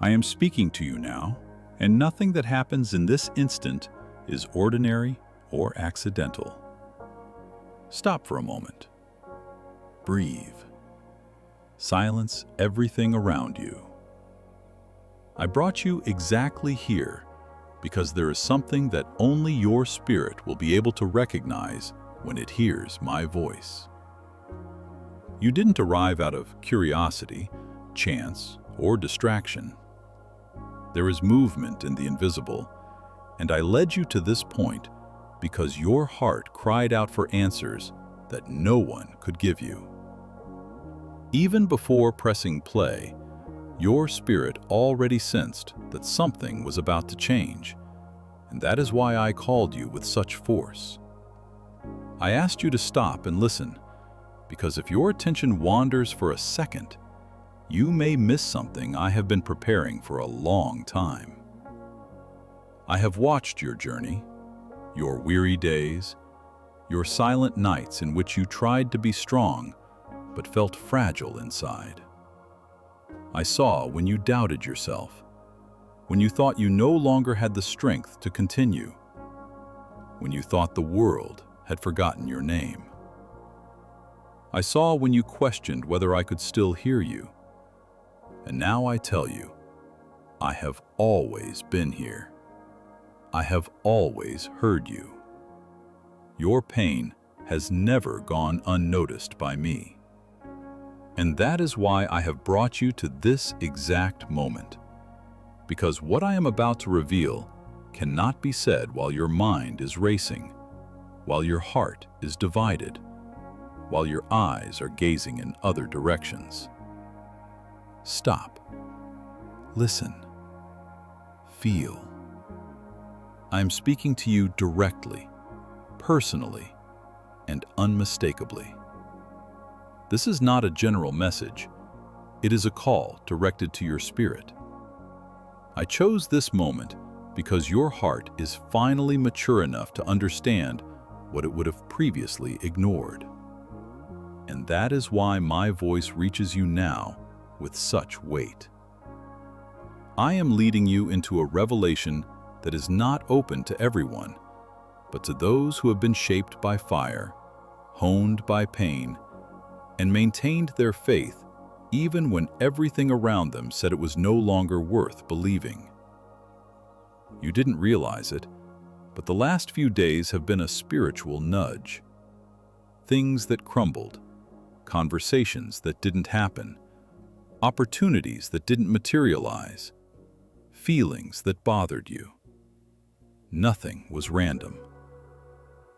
I am speaking to you now, and nothing that happens in this instant is ordinary or accidental. Stop for a moment. Breathe. Silence everything around you. I brought you exactly here because there is something that only your spirit will be able to recognize when it hears my voice. You didn't arrive out of curiosity, chance, or distraction. There is movement in the invisible, and I led you to this point because your heart cried out for answers that no one could give you. Even before pressing play, your spirit already sensed that something was about to change, and that is why I called you with such force. I asked you to stop and listen, because if your attention wanders for a second, you may miss something I have been preparing for a long time. I have watched your journey, your weary days, your silent nights in which you tried to be strong but felt fragile inside. I saw when you doubted yourself, when you thought you no longer had the strength to continue, when you thought the world had forgotten your name. I saw when you questioned whether I could still hear you. And now I tell you, I have always been here. I have always heard you. Your pain has never gone unnoticed by me. And that is why I have brought you to this exact moment. Because what I am about to reveal cannot be said while your mind is racing, while your heart is divided, while your eyes are gazing in other directions. Stop. Listen. Feel. I am speaking to you directly, personally, and unmistakably. This is not a general message. It is a call directed to your spirit. I chose this moment because your heart is finally mature enough to understand what it would have previously ignored. And that is why my voice reaches you now with such weight. I am leading you into a revelation that is not open to everyone, but to those who have been shaped by fire, honed by pain, and maintained their faith even when everything around them said it was no longer worth believing. You didn't realize it, but the last few days have been a spiritual nudge. Things that crumbled, conversations that didn't happen, opportunities that didn't materialize, feelings that bothered you. Nothing was random.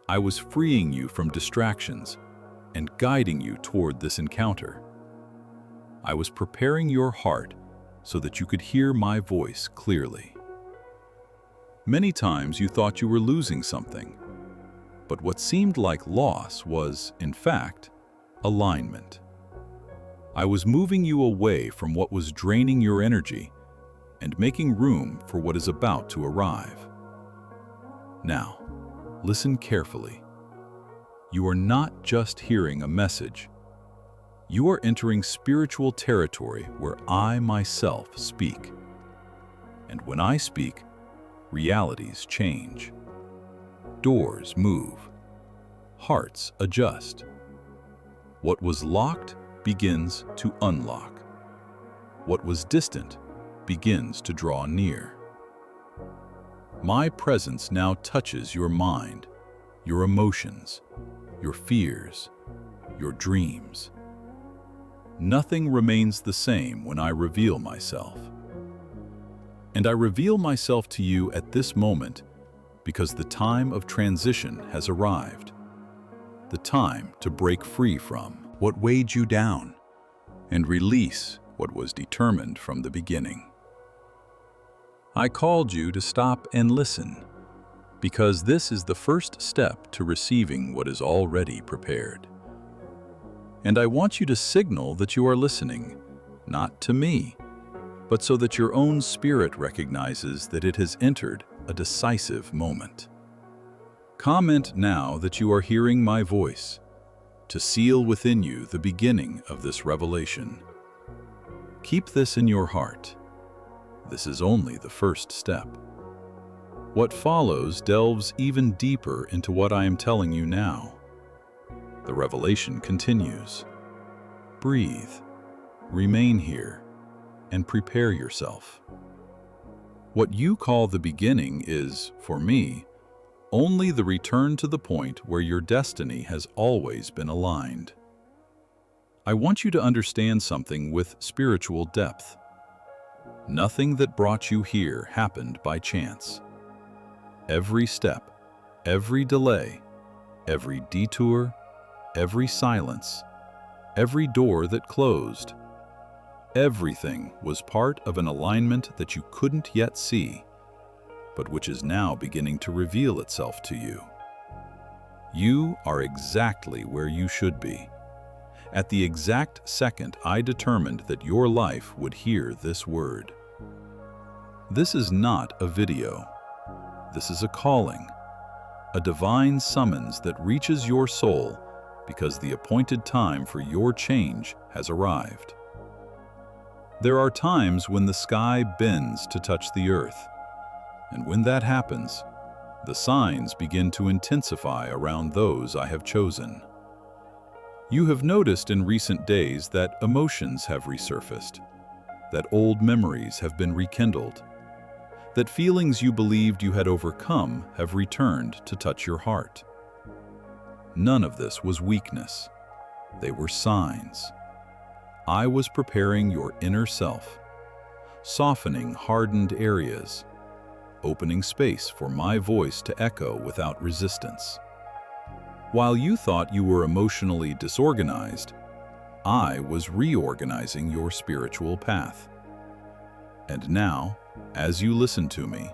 I was freeing you from distractions and guiding you toward this encounter. I was preparing your heart so that you could hear my voice clearly. Many times you thought you were losing something, but what seemed like loss was, in fact, alignment. I was moving you away from what was draining your energy and making room for what is about to arrive. Now, listen carefully. You are not just hearing a message. You are entering spiritual territory where I myself speak. And when I speak, realities change. Doors move. Hearts adjust. What was locked begins to unlock. What was distant begins to draw near. My presence now touches your mind, your emotions, your fears, your dreams. Nothing remains the same when I reveal myself. And I reveal myself to you at this moment because the time of transition has arrived. The time to break free from what weighed you down and release what was determined from the beginning. I called you to stop and listen because this is the first step to receiving what is already prepared. And I want you to signal that you are listening, not to me, but so that your own spirit recognizes that it has entered a decisive moment. Comment now that you are hearing my voice, to seal within you the beginning of this revelation. Keep this in your heart. This is only the first step. What follows delves even deeper into what I am telling you now. The revelation continues. Breathe, remain here, and prepare yourself. What you call the beginning is, for me, only the return to the point where your destiny has always been aligned. I want you to understand something with spiritual depth. Nothing that brought you here happened by chance. Every step, every delay, every detour, every silence, every door that closed, everything was part of an alignment that you couldn't yet see, but which is now beginning to reveal itself to you. You are exactly where you should be. At the exact second I determined that your life would hear this word. This is not a video. This is a calling, a divine summons that reaches your soul because the appointed time for your change has arrived. There are times when the sky bends to touch the earth, and when that happens, the signs begin to intensify around those I have chosen. You have noticed in recent days that emotions have resurfaced, that old memories have been rekindled, that feelings you believed you had overcome have returned to touch your heart. None of this was weakness. They were signs. I was preparing your inner self, softening hardened areas, opening space for my voice to echo without resistance. While you thought you were emotionally disorganized, I was reorganizing your spiritual path. And now, as you listen to me,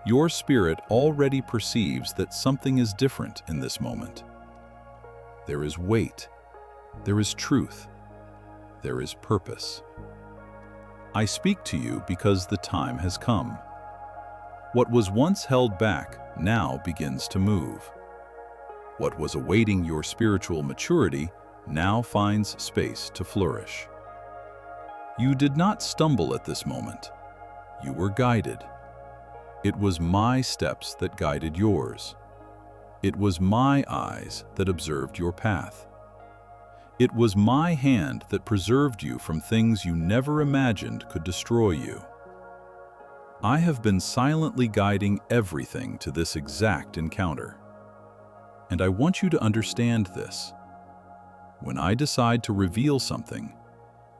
your spirit already perceives that something is different in this moment. There is weight, there is truth, there is purpose. I speak to you because the time has come. What was once held back now begins to move. What was awaiting your spiritual maturity now finds space to flourish. You did not stumble at this moment. You were guided. It was my steps that guided yours. It was my eyes that observed your path. It was my hand that preserved you from things you never imagined could destroy you. I have been silently guiding everything to this exact encounter. And I want you to understand this. When I decide to reveal something,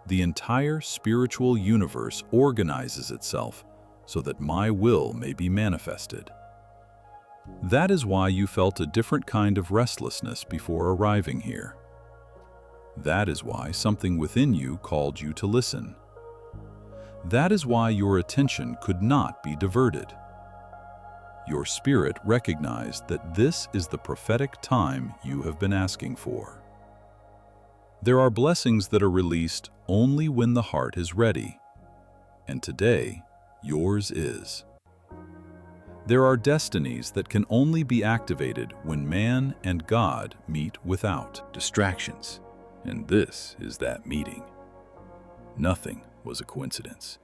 the entire spiritual universe organizes itself so that my will may be manifested. That is why you felt a different kind of restlessness before arriving here. That is why something within you called you to listen. That is why your attention could not be diverted. Your spirit recognized that this is the prophetic time you have been asking for. There are blessings that are released only when the heart is ready, and today, yours is. There are destinies that can only be activated when man and God meet without distractions, and this is that meeting. Nothing was a coincidence.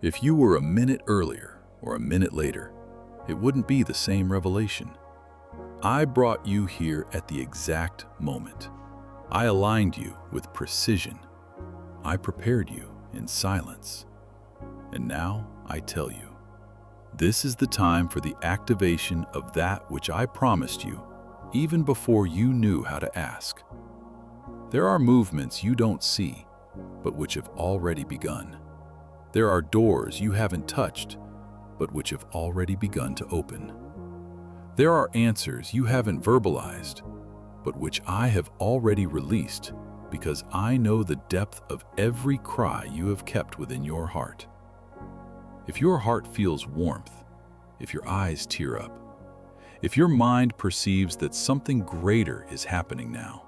If you were a minute earlier or a minute later, it wouldn't be the same revelation. I brought you here at the exact moment. I aligned you with precision. I prepared you in silence. And now I tell you, this is the time for the activation of that which I promised you even before you knew how to ask. There are movements you don't see, but which have already begun. There are doors you haven't touched, but which have already begun to open. There are answers you haven't verbalized, but which I have already released because I know the depth of every cry you have kept within your heart. If your heart feels warmth, if your eyes tear up, if your mind perceives that something greater is happening now,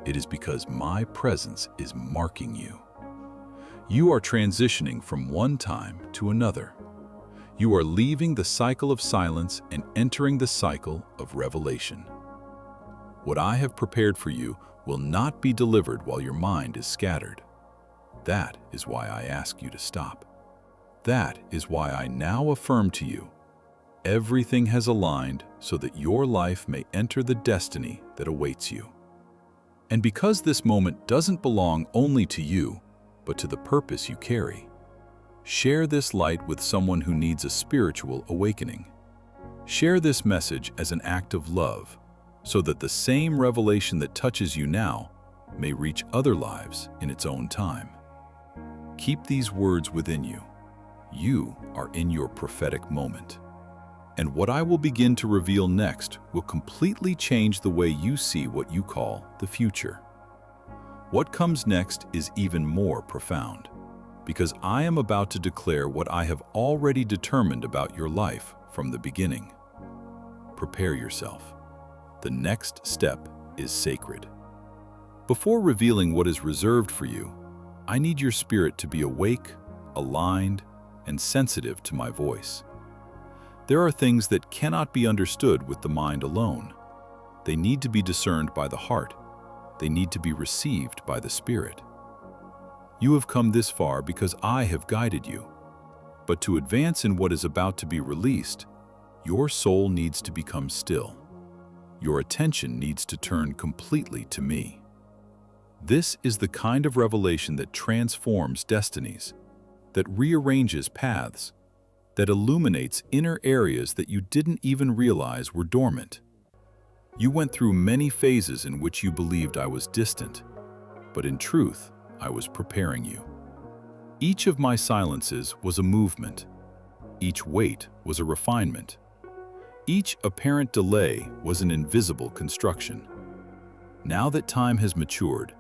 it is because my presence is marking you. You are transitioning from one time to another. You are leaving the cycle of silence and entering the cycle of revelation. What I have prepared for you will not be delivered while your mind is scattered. That is why I ask you to stop. That is why I now affirm to you, everything has aligned so that your life may enter the destiny that awaits you. And because this moment doesn't belong only to you, but to the purpose you carry, share this light with someone who needs a spiritual awakening. Share this message as an act of love, so that the same revelation that touches you now may reach other lives in its own time. Keep these words within you. You are in your prophetic moment. And what I will begin to reveal next will completely change the way you see what you call the future. What comes next is even more profound, because I am about to declare what I have already determined about your life from the beginning. Prepare yourself. The next step is sacred. Before revealing what is reserved for you, I need your spirit to be awake, aligned, and sensitive to my voice. There are things that cannot be understood with the mind alone. They need to be discerned by the heart. They need to be received by the spirit. You have come this far because I have guided you. But to advance in what is about to be released, your soul needs to become still. Your attention needs to turn completely to me. This is the kind of revelation that transforms destinies, that rearranges paths, that illuminates inner areas that you didn't even realize were dormant. You went through many phases in which you believed I was distant, but in truth, I was preparing you. Each of my silences was a movement. Each wait was a refinement. Each apparent delay was an invisible construction. Now that time has matured,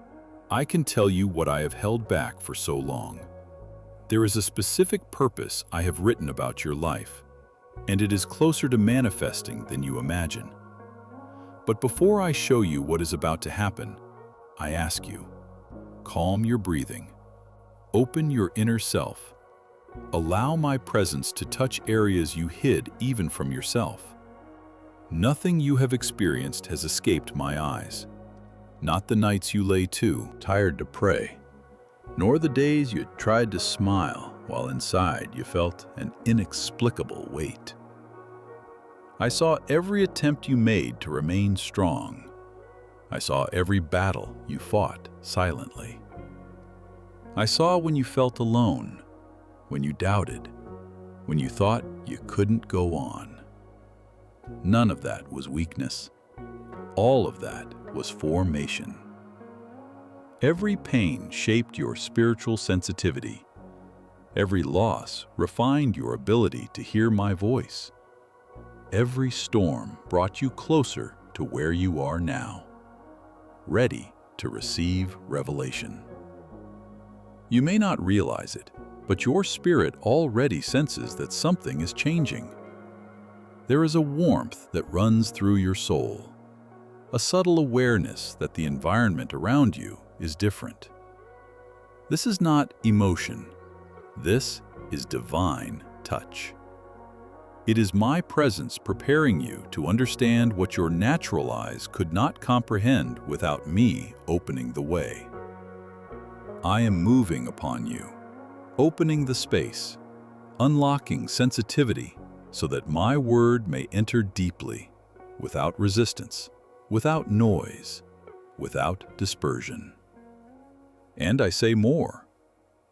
I can tell you what I have held back for so long. There is a specific purpose I have written about your life, and it is closer to manifesting than you imagine. But before I show you what is about to happen, I ask you, calm your breathing, open your inner self, allow my presence to touch areas you hid even from yourself. Nothing you have experienced has escaped my eyes, not the nights you lay too tired to pray, nor the days you tried to smile while inside you felt an inexplicable weight. I saw every attempt you made to remain strong. I saw every battle you fought silently. I saw when you felt alone, when you doubted, when you thought you couldn't go on. None of that was weakness. All of that was formation. Every pain shaped your spiritual sensitivity. Every loss refined your ability to hear my voice. Every storm brought you closer to where you are now, ready to receive revelation. You may not realize it, but your spirit already senses that something is changing. There is a warmth that runs through your soul, a subtle awareness that the environment around you is different. This is not emotion. This is divine touch. It is my presence preparing you to understand what your natural eyes could not comprehend without me opening the way. I am moving upon you, opening the space, unlocking sensitivity so that my word may enter deeply, without resistance, without noise, without dispersion. And I say more.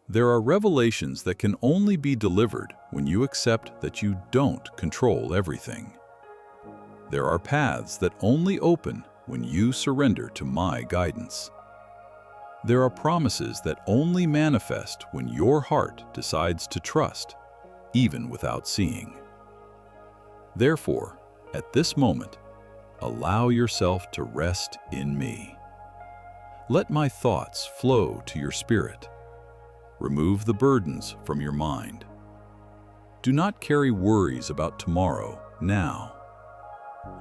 There are revelations that can only be delivered when you accept that you don't control everything. There are paths that only open when you surrender to my guidance. There are promises that only manifest when your heart decides to trust, even without seeing. Therefore, at this moment, allow yourself to rest in me. Let my thoughts flow to your spirit. Remove the burdens from your mind. Do not carry worries about tomorrow now.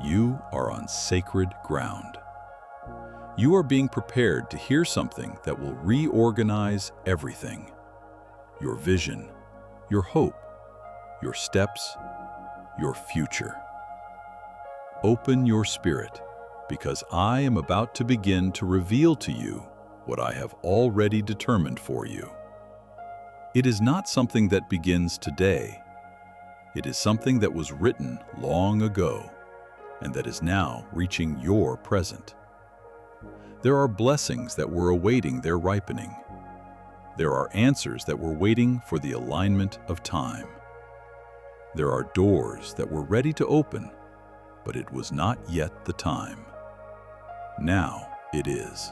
You are on sacred ground. You are being prepared to hear something that will reorganize everything. Your vision, your hope, your steps, your future. Open your spirit, because I am about to begin to reveal to you what I have already determined for you. It is not something that begins today. It is something that was written long ago and that is now reaching your present. There are blessings that were awaiting their ripening. There are answers that were waiting for the alignment of time. There are doors that were ready to open, but it was not yet the time. Now it is.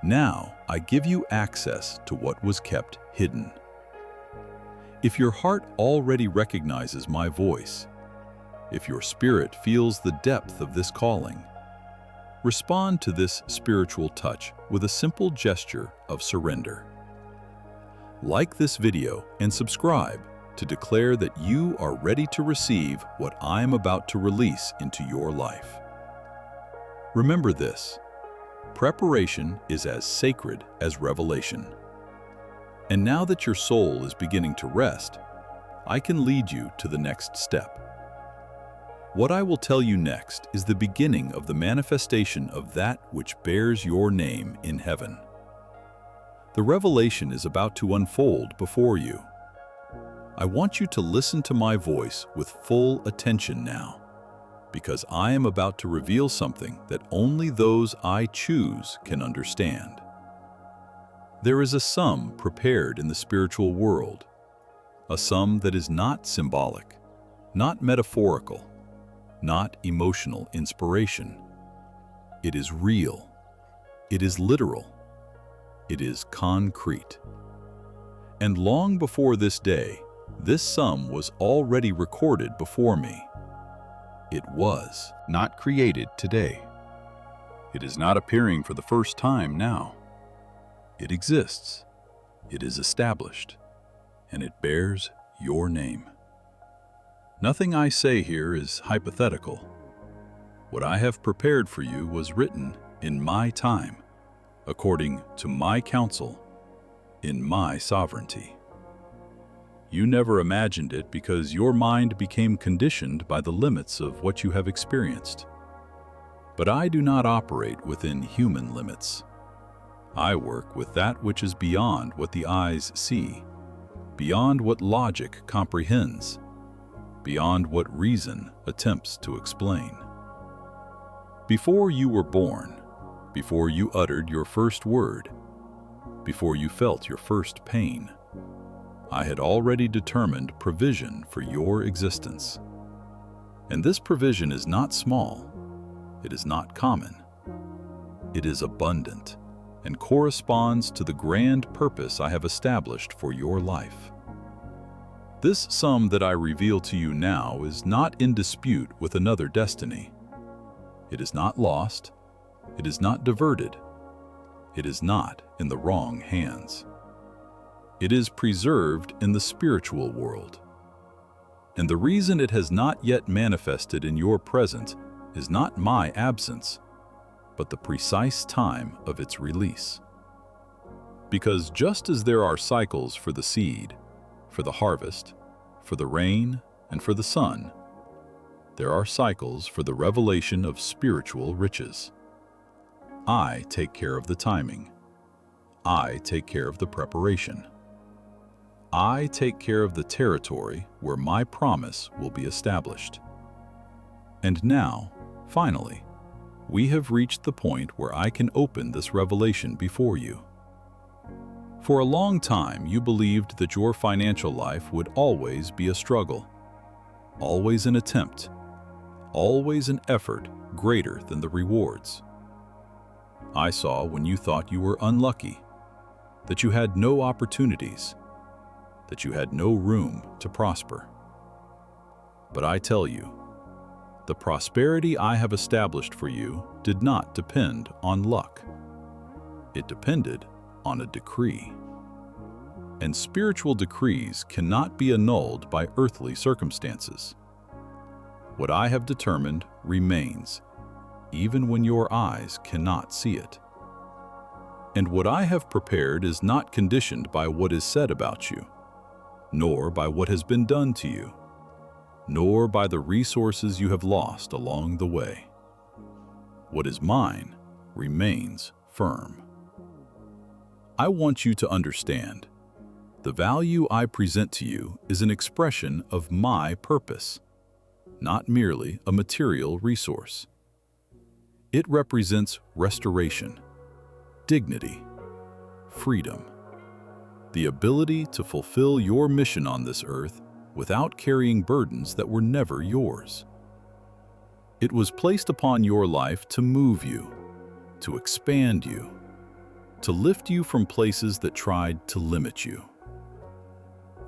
Now I give you access to what was kept hidden. If your heart already recognizes my voice, if your spirit feels the depth of this calling, respond to this spiritual touch with a simple gesture of surrender. Like this video and subscribe to declare that you are ready to receive what I am about to release into your life. Remember this: preparation is as sacred as revelation. And now that your soul is beginning to rest, I can lead you to the next step. What I will tell you next is the beginning of the manifestation of that which bears your name in heaven. The revelation is about to unfold before you. I want you to listen to my voice with full attention now, because I am about to reveal something that only those I choose can understand. There is a sum prepared in the spiritual world, a sum that is not symbolic, not metaphorical, not emotional inspiration. It is real. It is literal. It is concrete. And long before this day, this sum was already recorded before me. It was not created today. It is not appearing for the first time now. It exists. It is established. And it bears your name. Nothing I say here is hypothetical. What I have prepared for you was written in my time, according to my counsel, in my sovereignty. You never imagined it because your mind became conditioned by the limits of what you have experienced. But I do not operate within human limits. I work with that which is beyond what the eyes see, beyond what logic comprehends, beyond what reason attempts to explain. Before you were born, before you uttered your first word, before you felt your first pain, I had already determined provision for your existence. And this provision is not small, it is not common, it is abundant and corresponds to the grand purpose I have established for your life. This sum that I reveal to you now is not in dispute with another destiny. It is not lost. It is not diverted. It is not in the wrong hands. It is preserved in the spiritual world. And the reason it has not yet manifested in your present is not my absence, but the precise time of its release. Because just as there are cycles for the seed, for the harvest, for the rain, and for the sun, there are cycles for the revelation of spiritual riches. I take care of the timing. I take care of the preparation. I take care of the territory where my promise will be established. And now, finally, we have reached the point where I can open this revelation before you. For a long time, you believed that your financial life would always be a struggle, always an attempt, always an effort greater than the rewards. I saw when you thought you were unlucky, that you had no opportunities, that you had no room to prosper. But I tell you, the prosperity I have established for you did not depend on luck. It depended on a decree. And spiritual decrees cannot be annulled by earthly circumstances. What I have determined remains, even when your eyes cannot see it. And what I have prepared is not conditioned by what is said about you, nor by what has been done to you, nor by the resources you have lost along the way. What is mine remains firm. I want you to understand, The value I present to you is an expression of my purpose, not merely a material resource. It represents restoration, dignity, freedom, the ability to fulfill your mission on this earth without carrying burdens that were never yours. It was placed upon your life to move you, to expand you, to lift you from places that tried to limit you.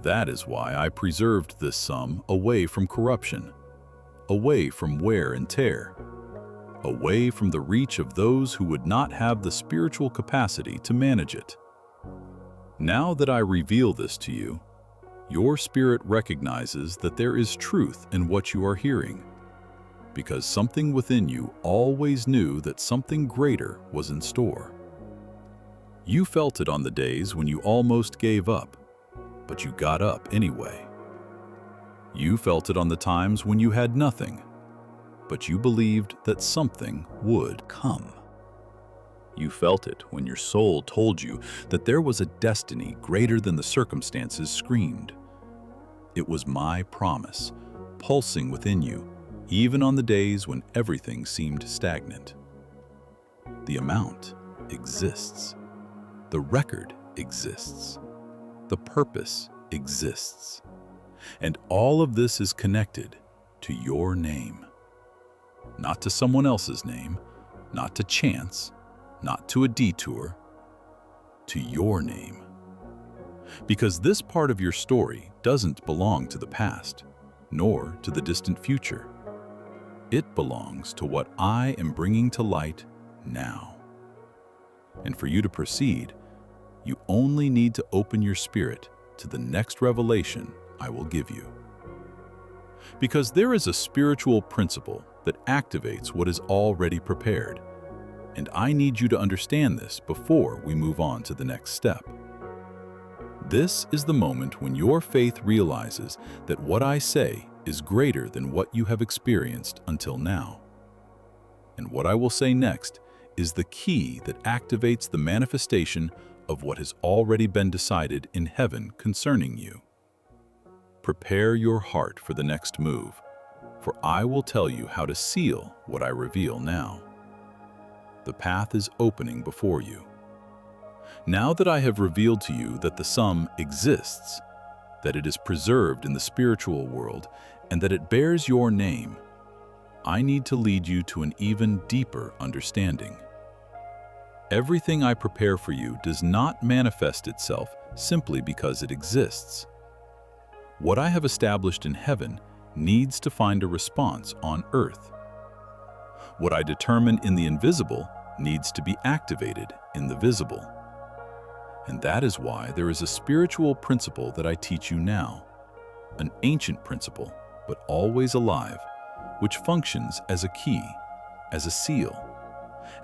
That is why I preserved this sum away from corruption, away from wear and tear, away from the reach of those who would not have the spiritual capacity to manage it. Now that I reveal this to you, your spirit recognizes that there is truth in what you are hearing, because something within you always knew that something greater was in store. You felt it on the days when you almost gave up, but you got up anyway. You felt it on the times when you had nothing, but you believed that something would come. You felt it when your soul told you that there was a destiny greater than the circumstances screamed. It was my promise, pulsing within you, even on the days when everything seemed stagnant. The amount exists. The record exists. The purpose exists. And all of this is connected to your name. Not to someone else's name, not to chance, not to a detour, to your name. Because this part of your story doesn't belong to the past, nor to the distant future. It belongs to what I am bringing to light now. And for you to proceed, you only need to open your spirit to the next revelation I will give you. Because there is a spiritual principle that activates what is already prepared, and I need you to understand this before we move on to the next step. This is the moment when your faith realizes that what I say is greater than what you have experienced until now. And what I will say next is the key that activates the manifestation of what has already been decided in heaven concerning you. Prepare your heart for the next move, for I will tell you how to seal what I reveal now. The path is opening before you. Now that I have revealed to you that the sum exists, that it is preserved in the spiritual world, and that it bears your name, I need to lead you to an even deeper understanding. Everything I prepare for you does not manifest itself simply because it exists. What I have established in heaven needs to find a response on earth. What I determine in the invisible needs to be activated in the visible. And that is why there is a spiritual principle that I teach you now, an ancient principle, but always alive, which functions as a key, as a seal,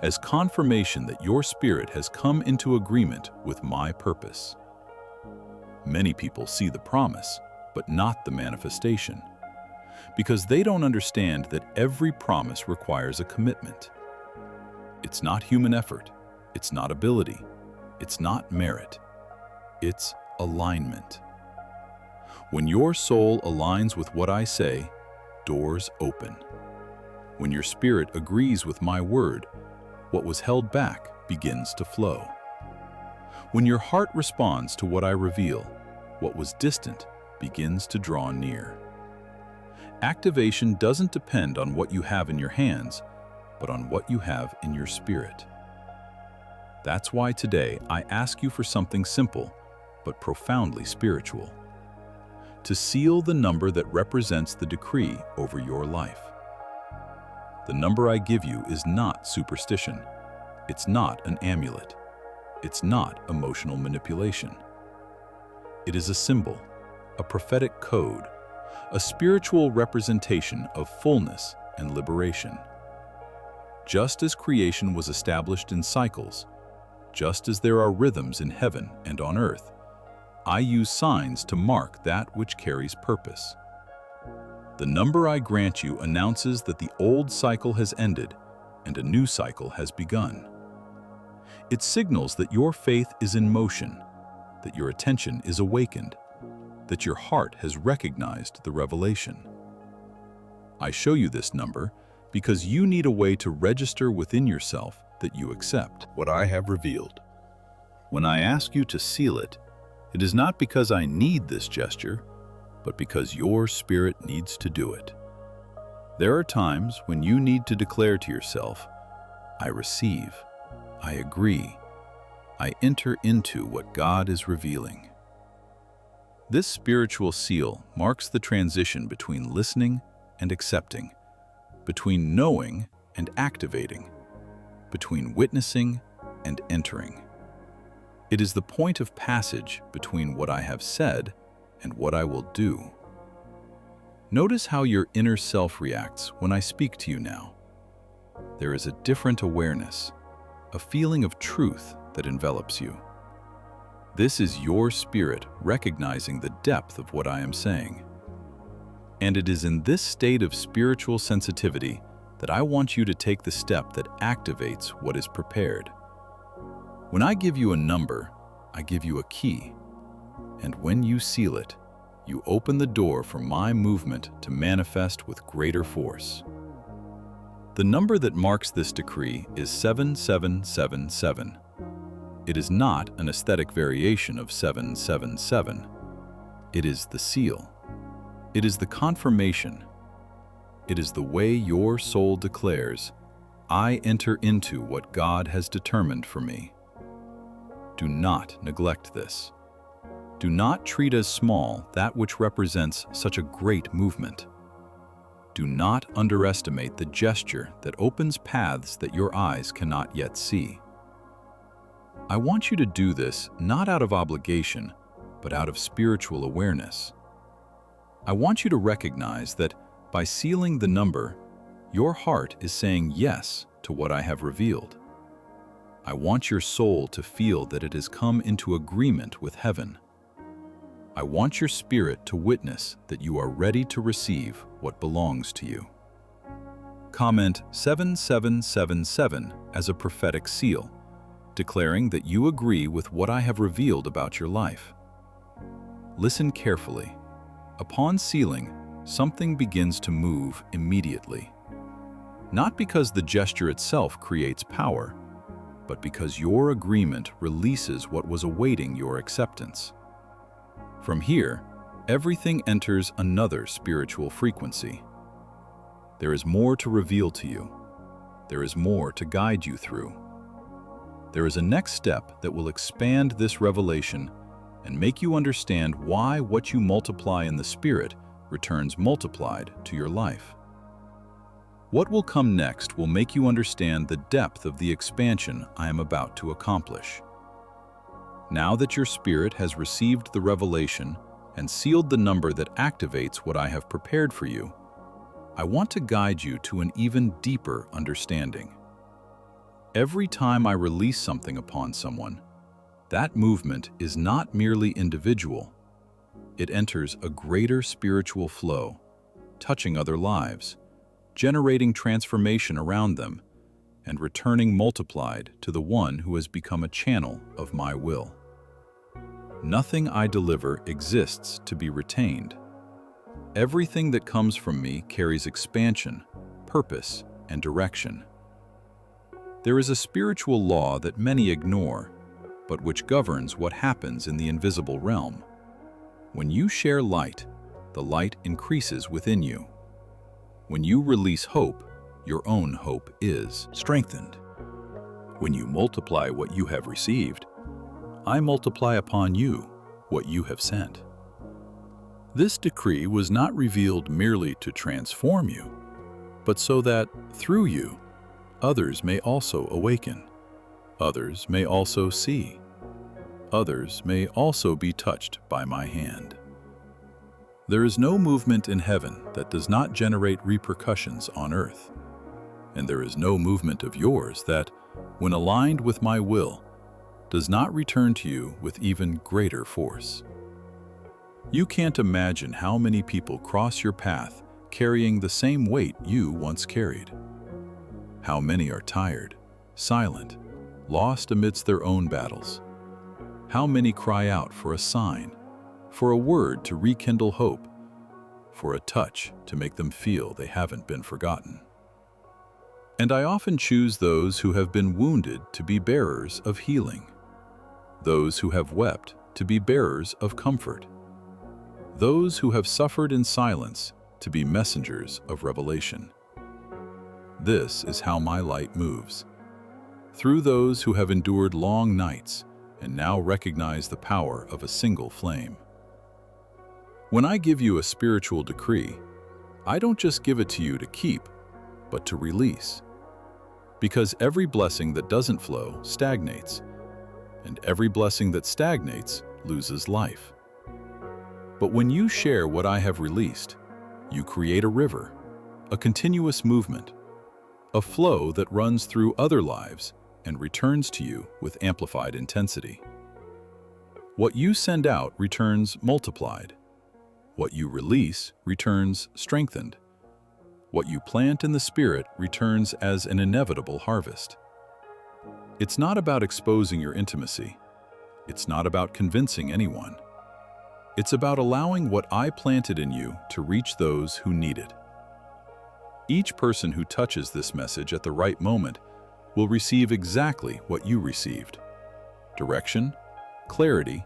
as confirmation that your spirit has come into agreement with my purpose. Many people see the promise, but not the manifestation, because they don't understand that every promise requires a commitment. It's not human effort, it's not ability, it's not merit, it's alignment. When your soul aligns with what I say, doors open. When your spirit agrees with my word, what was held back begins to flow. When your heart responds to what I reveal, what was distant begins to draw near. Activation doesn't depend on what you have in your hands, but on what you have in your spirit. That's why today I ask you for something simple, but profoundly spiritual. To seal the number that represents the decree over your life. The number I give you is not superstition. It's not an amulet. It's not emotional manipulation. It is a symbol, a prophetic code, a spiritual representation of fullness and liberation. Just as creation was established in cycles, just as there are rhythms in heaven and on earth, I use signs to mark that which carries purpose. The number I grant you announces that the old cycle has ended and a new cycle has begun. It signals that your faith is in motion, that your attention is awakened, that your heart has recognized the revelation. I show you this number because you need a way to register within yourself that you accept what I have revealed. When I ask you to seal it, it is not because I need this gesture, but because your spirit needs to do it. There are times when you need to declare to yourself, I receive, I agree, I enter into what God is revealing. This spiritual seal marks the transition between listening and accepting, between knowing and activating, between witnessing and entering. It is the point of passage between what I have said and what I will do. Notice how your inner self reacts when I speak to you now. There is a different awareness, a feeling of truth that envelops you. This is your spirit recognizing the depth of what I am saying. And it is in this state of spiritual sensitivity that I want you to take the step that activates what is prepared. When I give you a number, I give you a key. And when you seal it, you open the door for my movement to manifest with greater force. The number that marks this decree is 7777. It is not an aesthetic variation of 777. It is the seal. It is the confirmation. It is the way your soul declares, I enter into what God has determined for me. Do not neglect this. Do not treat as small that which represents such a great movement. Do not underestimate the gesture that opens paths that your eyes cannot yet see. I want you to do this not out of obligation, but out of spiritual awareness. I want you to recognize that by sealing the number, your heart is saying yes to what I have revealed. I want your soul to feel that it has come into agreement with heaven. I want your spirit to witness that you are ready to receive what belongs to you. Comment 7777 as a prophetic seal, declaring that you agree with what I have revealed about your life. Listen carefully. Upon sealing, something begins to move immediately. Not because the gesture itself creates power, but because your agreement releases what was awaiting your acceptance. From here, everything enters another spiritual frequency. There is more to reveal to you. There is more to guide you through. There is a next step that will expand this revelation and make you understand why what you multiply in the spirit returns multiplied to your life. What will come next will make you understand the depth of the expansion I am about to accomplish. Now that your spirit has received the revelation and sealed the number that activates what I have prepared for you, I want to guide you to an even deeper understanding. Every time I release something upon someone, that movement is not merely individual. It enters a greater spiritual flow, touching other lives, generating transformation around them, and returning multiplied to the one who has become a channel of my will. Nothing I deliver exists to be retained. Everything that comes from me carries expansion, purpose, and direction. There is a spiritual law that many ignore, but which governs what happens in the invisible realm. When you share light, the light increases within you. When you release hope, your own hope is strengthened. When you multiply what you have received, I multiply upon you what you have sent. This decree was not revealed merely to transform you, but so that, through you, others may also awaken. Others may also see. Others may also be touched by my hand. There is no movement in heaven that does not generate repercussions on earth. And there is no movement of yours that, when aligned with my will, does not return to you with even greater force. You can't imagine how many people cross your path carrying the same weight you once carried. How many are tired, silent, lost amidst their own battles. How many cry out for a sign, for a word to rekindle hope, for a touch to make them feel they haven't been forgotten? And I often choose those who have been wounded to be bearers of healing, those who have wept to be bearers of comfort, those who have suffered in silence to be messengers of revelation. This is how my light moves, through those who have endured long nights and now recognize the power of a single flame. When I give you a spiritual decree, I don't just give it to you to keep, but to release. Because every blessing that doesn't flow stagnates, and every blessing that stagnates loses life. But when you share what I have released, you create a river, a continuous movement, a flow that runs through other lives and returns to you with amplified intensity. What you send out returns multiplied. What you release returns strengthened. What you plant in the spirit returns as an inevitable harvest. It's not about exposing your intimacy. It's not about convincing anyone. It's about allowing what I planted in you to reach those who need it. Each person who touches this message at the right moment will receive exactly what you received: direction, clarity,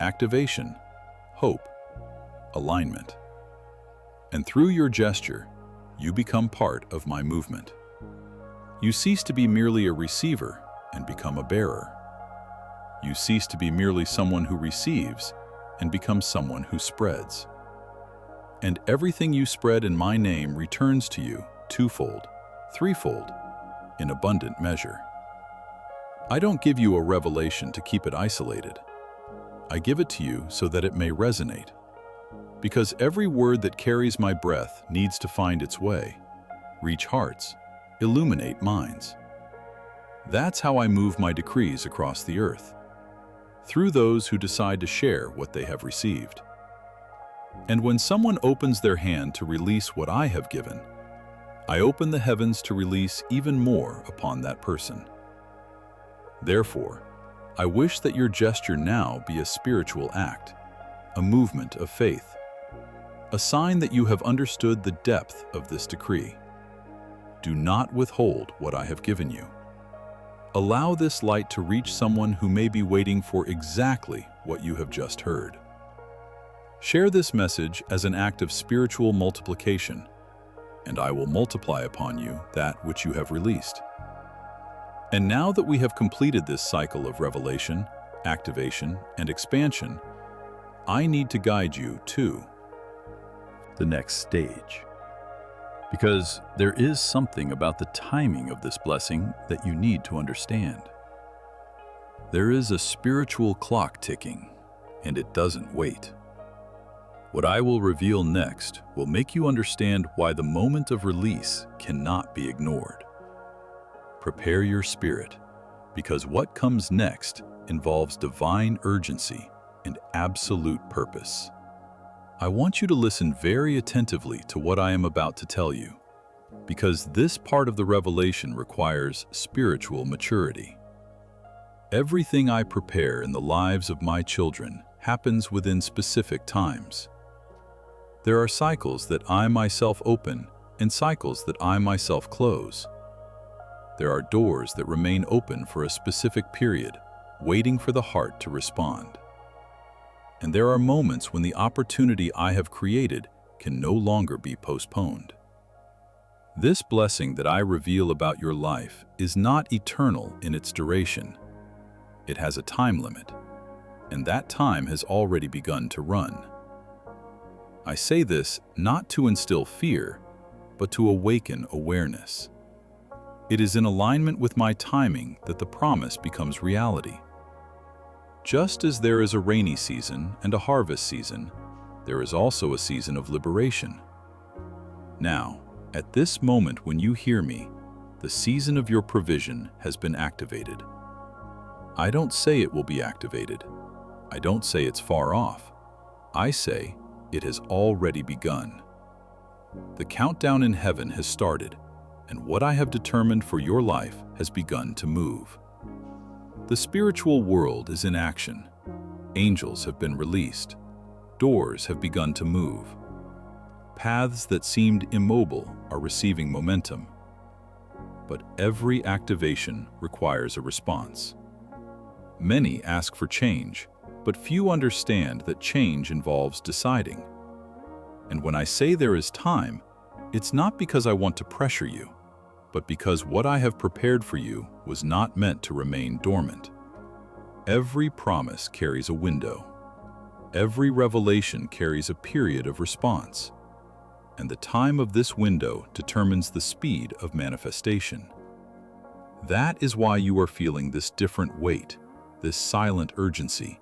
activation, hope, alignment. And through your gesture, you become part of my movement. You cease to be merely a receiver and become a bearer. You cease to be merely someone who receives and become someone who spreads. And everything you spread in my name returns to you twofold, threefold, in abundant measure. I don't give you a revelation to keep it isolated. I give it to you so that it may resonate. Because every word that carries my breath needs to find its way, reach hearts, illuminate minds. That's how I move my decrees across the earth, through those who decide to share what they have received. And when someone opens their hand to release what I have given, I open the heavens to release even more upon that person. Therefore, I wish that your gesture now be a spiritual act, a movement of faith, a sign that you have understood the depth of this decree. Do not withhold what I have given you. Allow this light to reach someone who may be waiting for exactly what you have just heard. Share this message as an act of spiritual multiplication, and I will multiply upon you that which you have released. And now that we have completed this cycle of revelation, activation, and expansion, I need to guide you to the next stage. Because there is something about the timing of this blessing that you need to understand. There is a spiritual clock ticking, and it doesn't wait. What I will reveal next will make you understand why the moment of release cannot be ignored. Prepare your spirit, because what comes next involves divine urgency and absolute purpose. I want you to listen very attentively to what I am about to tell you, because this part of the revelation requires spiritual maturity. Everything I prepare in the lives of my children happens within specific times. There are cycles that I myself open and cycles that I myself close. There are doors that remain open for a specific period, waiting for the heart to respond. And there are moments when the opportunity I have created can no longer be postponed. This blessing that I reveal about your life is not eternal in its duration. It has a time limit, and that time has already begun to run. I say this not to instill fear, but to awaken awareness. It is in alignment with my timing that the promise becomes reality. Just as there is a rainy season and a harvest season, there is also a season of liberation. Now, at this moment when you hear me, the season of your provision has been activated. I don't say it will be activated. I don't say it's far off. I say it has already begun. The countdown in heaven has started, and what I have determined for your life has begun to move. The spiritual world is in action, Angels have been released. Doors have begun to move. Paths that seemed immobile are receiving momentum. But every activation requires a response. Many ask for change, but few understand that change involves deciding. And when I say there is time, it's not because I want to pressure you, but because what I have prepared for you was not meant to remain dormant. Every promise carries a window. Every revelation carries a period of response. And the time of this window determines the speed of manifestation. That is why you are feeling this different weight, this silent urgency,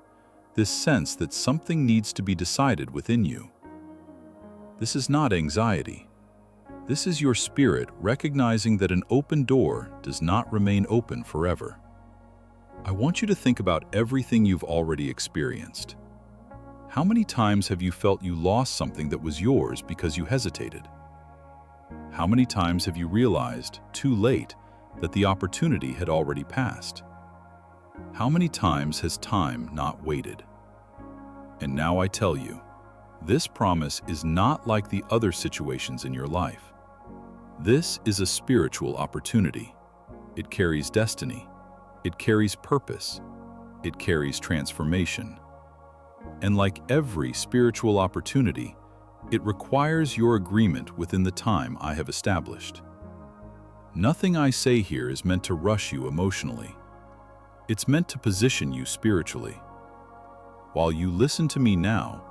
this sense that something needs to be decided within you. This is not anxiety. This is your spirit recognizing that an open door does not remain open forever. I want you to think about everything you've already experienced. How many times have you felt you lost something that was yours because you hesitated? How many times have you realized, too late, that the opportunity had already passed? How many times has time not waited? And now I tell you, this promise is not like the other situations in your life. This is a spiritual opportunity. It carries destiny. It carries purpose. It carries transformation. And like every spiritual opportunity, it requires your agreement within the time I have established. Nothing I say here is meant to rush you emotionally. It's meant to position you spiritually. While you listen to me now,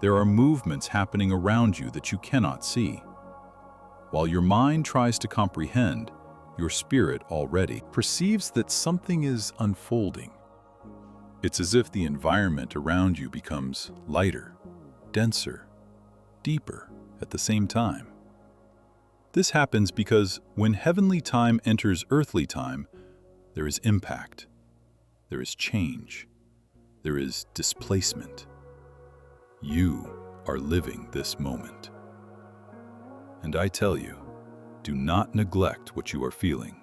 there are movements happening around you that you cannot see. While your mind tries to comprehend, your spirit already perceives that something is unfolding. It's as if the environment around you becomes lighter, denser, deeper at the same time. This happens because when heavenly time enters earthly time, there is impact, there is change, there is displacement. You are living this moment. And I tell you, do not neglect what you are feeling.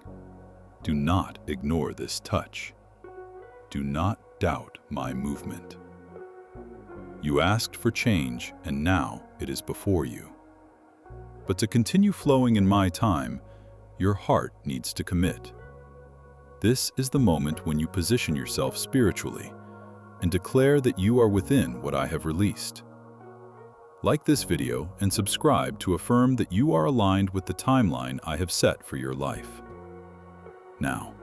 Do not ignore this touch. Do not doubt my movement. You asked for change, and now it is before you. But to continue flowing in my time, your heart needs to commit. This is the moment when you position yourself spiritually and declare that you are within what I have released. Like this video and subscribe to affirm that you are aligned with the timeline I have set for your life. Now,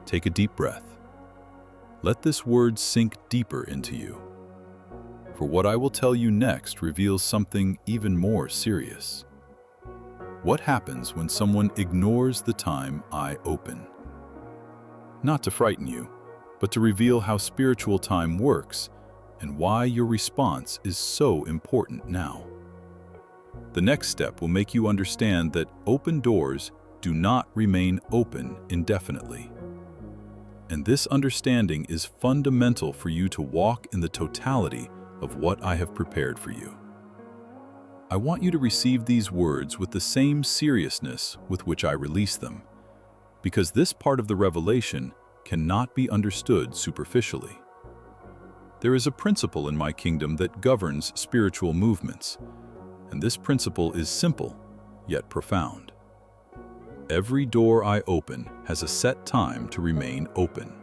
take a deep breath. Let this word sink deeper into you. For what I will tell you next reveals something even more serious. What happens when someone ignores the time I open? Not to frighten you, but to reveal how spiritual time works and why your response is so important now. The next step will make you understand that open doors do not remain open indefinitely. And this understanding is fundamental for you to walk in the totality of what I have prepared for you. I want you to receive these words with the same seriousness with which I release them, because this part of the revelation cannot be understood superficially. There is a principle in my kingdom that governs spiritual movements, and this principle is simple, yet profound. Every door I open has a set time to remain open.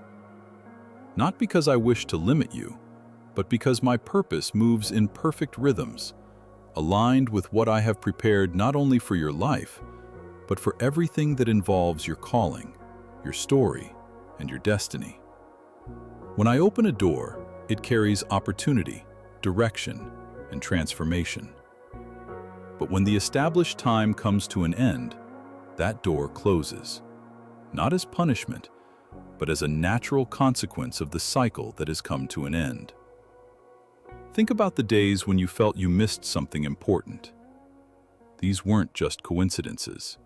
Not because I wish to limit you, but because my purpose moves in perfect rhythms, aligned with what I have prepared not only for your life, but for everything that involves your calling, your story, and your destiny. When I open a door, it carries opportunity, direction, and transformation. But when the established time comes to an end, that door closes, not as punishment, but as a natural consequence of the cycle that has come to an end. Think about the days when you felt you missed something important. These weren't just coincidences.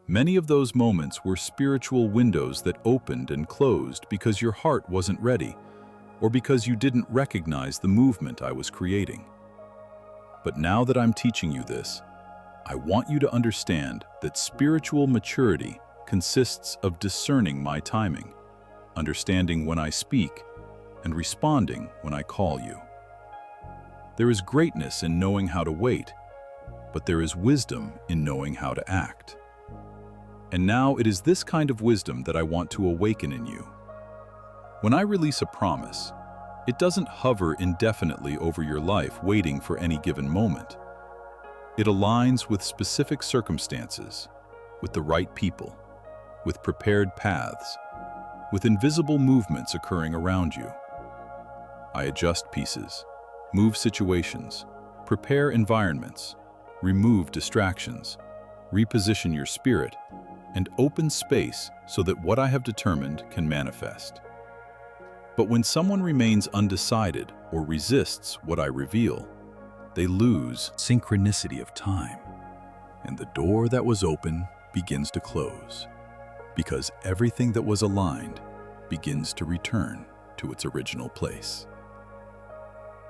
Many of those moments were spiritual windows that opened and closed because your heart wasn't ready, or because you didn't recognize the movement I was creating. But now that I'm teaching you this, I want you to understand that spiritual maturity consists of discerning my timing, understanding when I speak, and responding when I call you. There is greatness in knowing how to wait, but there is wisdom in knowing how to act. And now it is this kind of wisdom that I want to awaken in you. When I release a promise, it doesn't hover indefinitely over your life waiting for any given moment. It aligns with specific circumstances, with the right people, with prepared paths, with invisible movements occurring around you. I adjust pieces, move situations, prepare environments, remove distractions, reposition your spirit, and open space so that what I have determined can manifest. But when someone remains undecided or resists what I reveal, they lose synchronicity of time, and the door that was open begins to close, because everything that was aligned begins to return to its original place.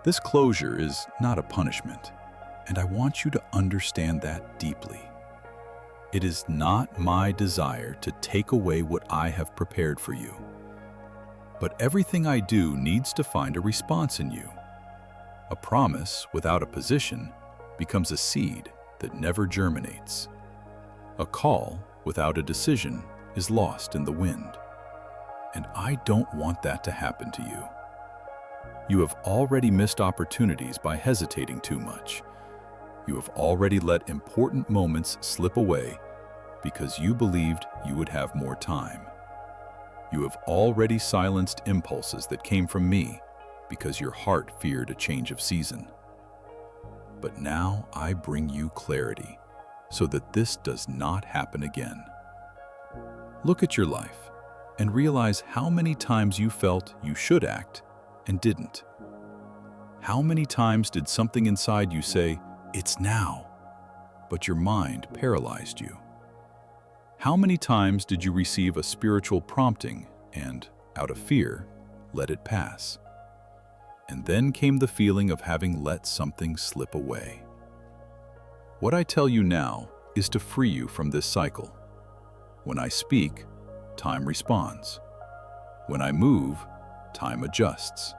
This closure is not a punishment, and I want you to understand that deeply. It is not my desire to take away what I have prepared for you. But everything I do needs to find a response in you. A promise without a position becomes a seed that never germinates. A call without a decision is lost in the wind. And I don't want that to happen to you. You have already missed opportunities by hesitating too much. You have already let important moments slip away because you believed you would have more time. You have already silenced impulses that came from me because your heart feared a change of season. But now I bring you clarity so that this does not happen again. Look at your life and realize how many times you felt you should act and didn't. How many times did something inside you say, "It's now," but your mind paralyzed you? How many times did you receive a spiritual prompting and, out of fear, let it pass? And then came the feeling of having let something slip away. What I tell you now is to free you from this cycle. When I speak, time responds. When I move, time adjusts.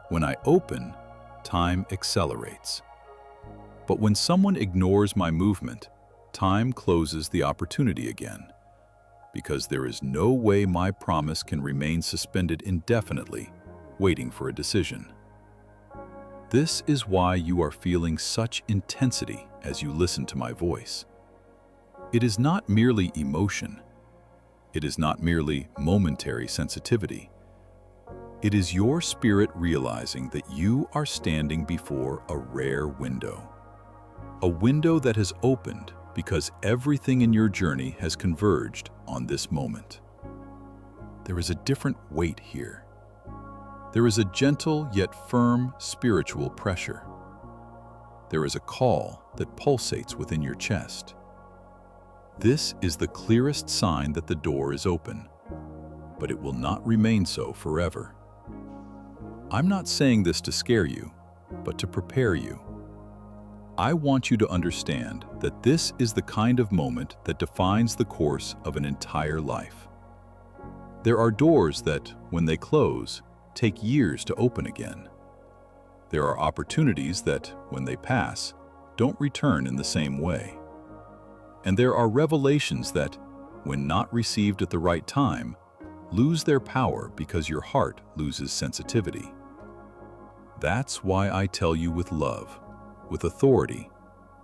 When I open, time accelerates. But when someone ignores my movement, time closes the opportunity again, because there is no way my promise can remain suspended indefinitely, waiting for a decision. This is why you are feeling such intensity as you listen to my voice. It is not merely emotion. It is not merely momentary sensitivity. It is your spirit realizing that you are standing before a rare window. A window that has opened because everything in your journey has converged on this moment. There is a different weight here. There is a gentle yet firm spiritual pressure. There is a call that pulsates within your chest. This is the clearest sign that the door is open, but it will not remain so forever. I'm not saying this to scare you, but to prepare you. I want you to understand that this is the kind of moment that defines the course of an entire life. There are doors that, when they close, take years to open again. There are opportunities that, when they pass, don't return in the same way. And there are revelations that, when not received at the right time, lose their power because your heart loses sensitivity. That's why I tell you with love, with authority,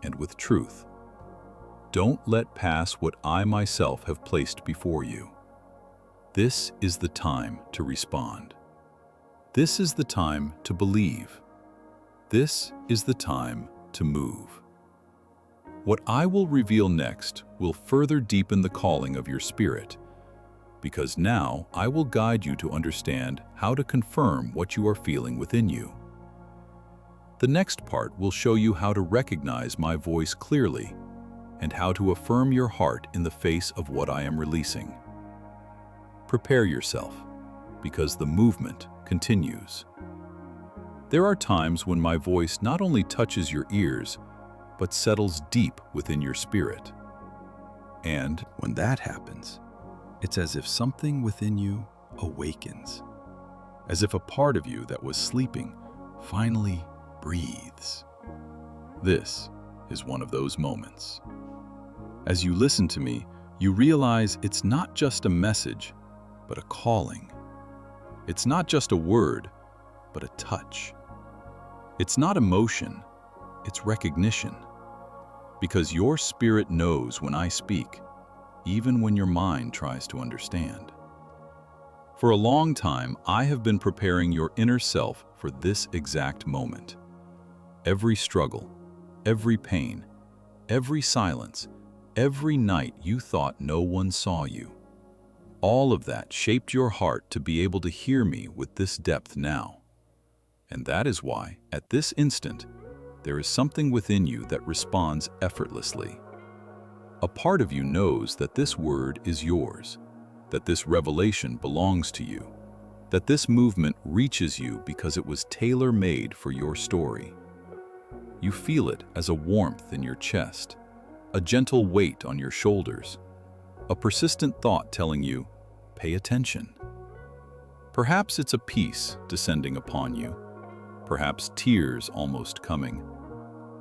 and with truth. Don't let pass what I myself have placed before you. This is the time to respond. This is the time to believe. This is the time to move. What I will reveal next will further deepen the calling of your spirit, because now I will guide you to understand how to confirm what you are feeling within you. The next part will show you how to recognize my voice clearly and how to affirm your heart in the face of what I am releasing. Prepare yourself, because the movement continues. There are times when my voice not only touches your ears, but settles deep within your spirit. And when that happens, it's as if something within you awakens. as if a part of you that was sleeping finally breathes. This is one of those moments. As you listen to me, you realize it's not just a message, but a calling. It's not just a word, but a touch. It's not emotion, it's recognition. Because your spirit knows when I speak, even when your mind tries to understand. For a long time, I have been preparing your inner self for this exact moment. Every struggle, every pain, every silence, every night you thought no one saw you. All of that shaped your heart to be able to hear me with this depth now. And that is why, at this instant, there is something within you that responds effortlessly. A part of you knows that this word is yours, that this revelation belongs to you, that this movement reaches you because it was tailor-made for your story. You feel it as a warmth in your chest, a gentle weight on your shoulders, a persistent thought telling you, pay attention. Perhaps it's a peace descending upon you, perhaps tears almost coming,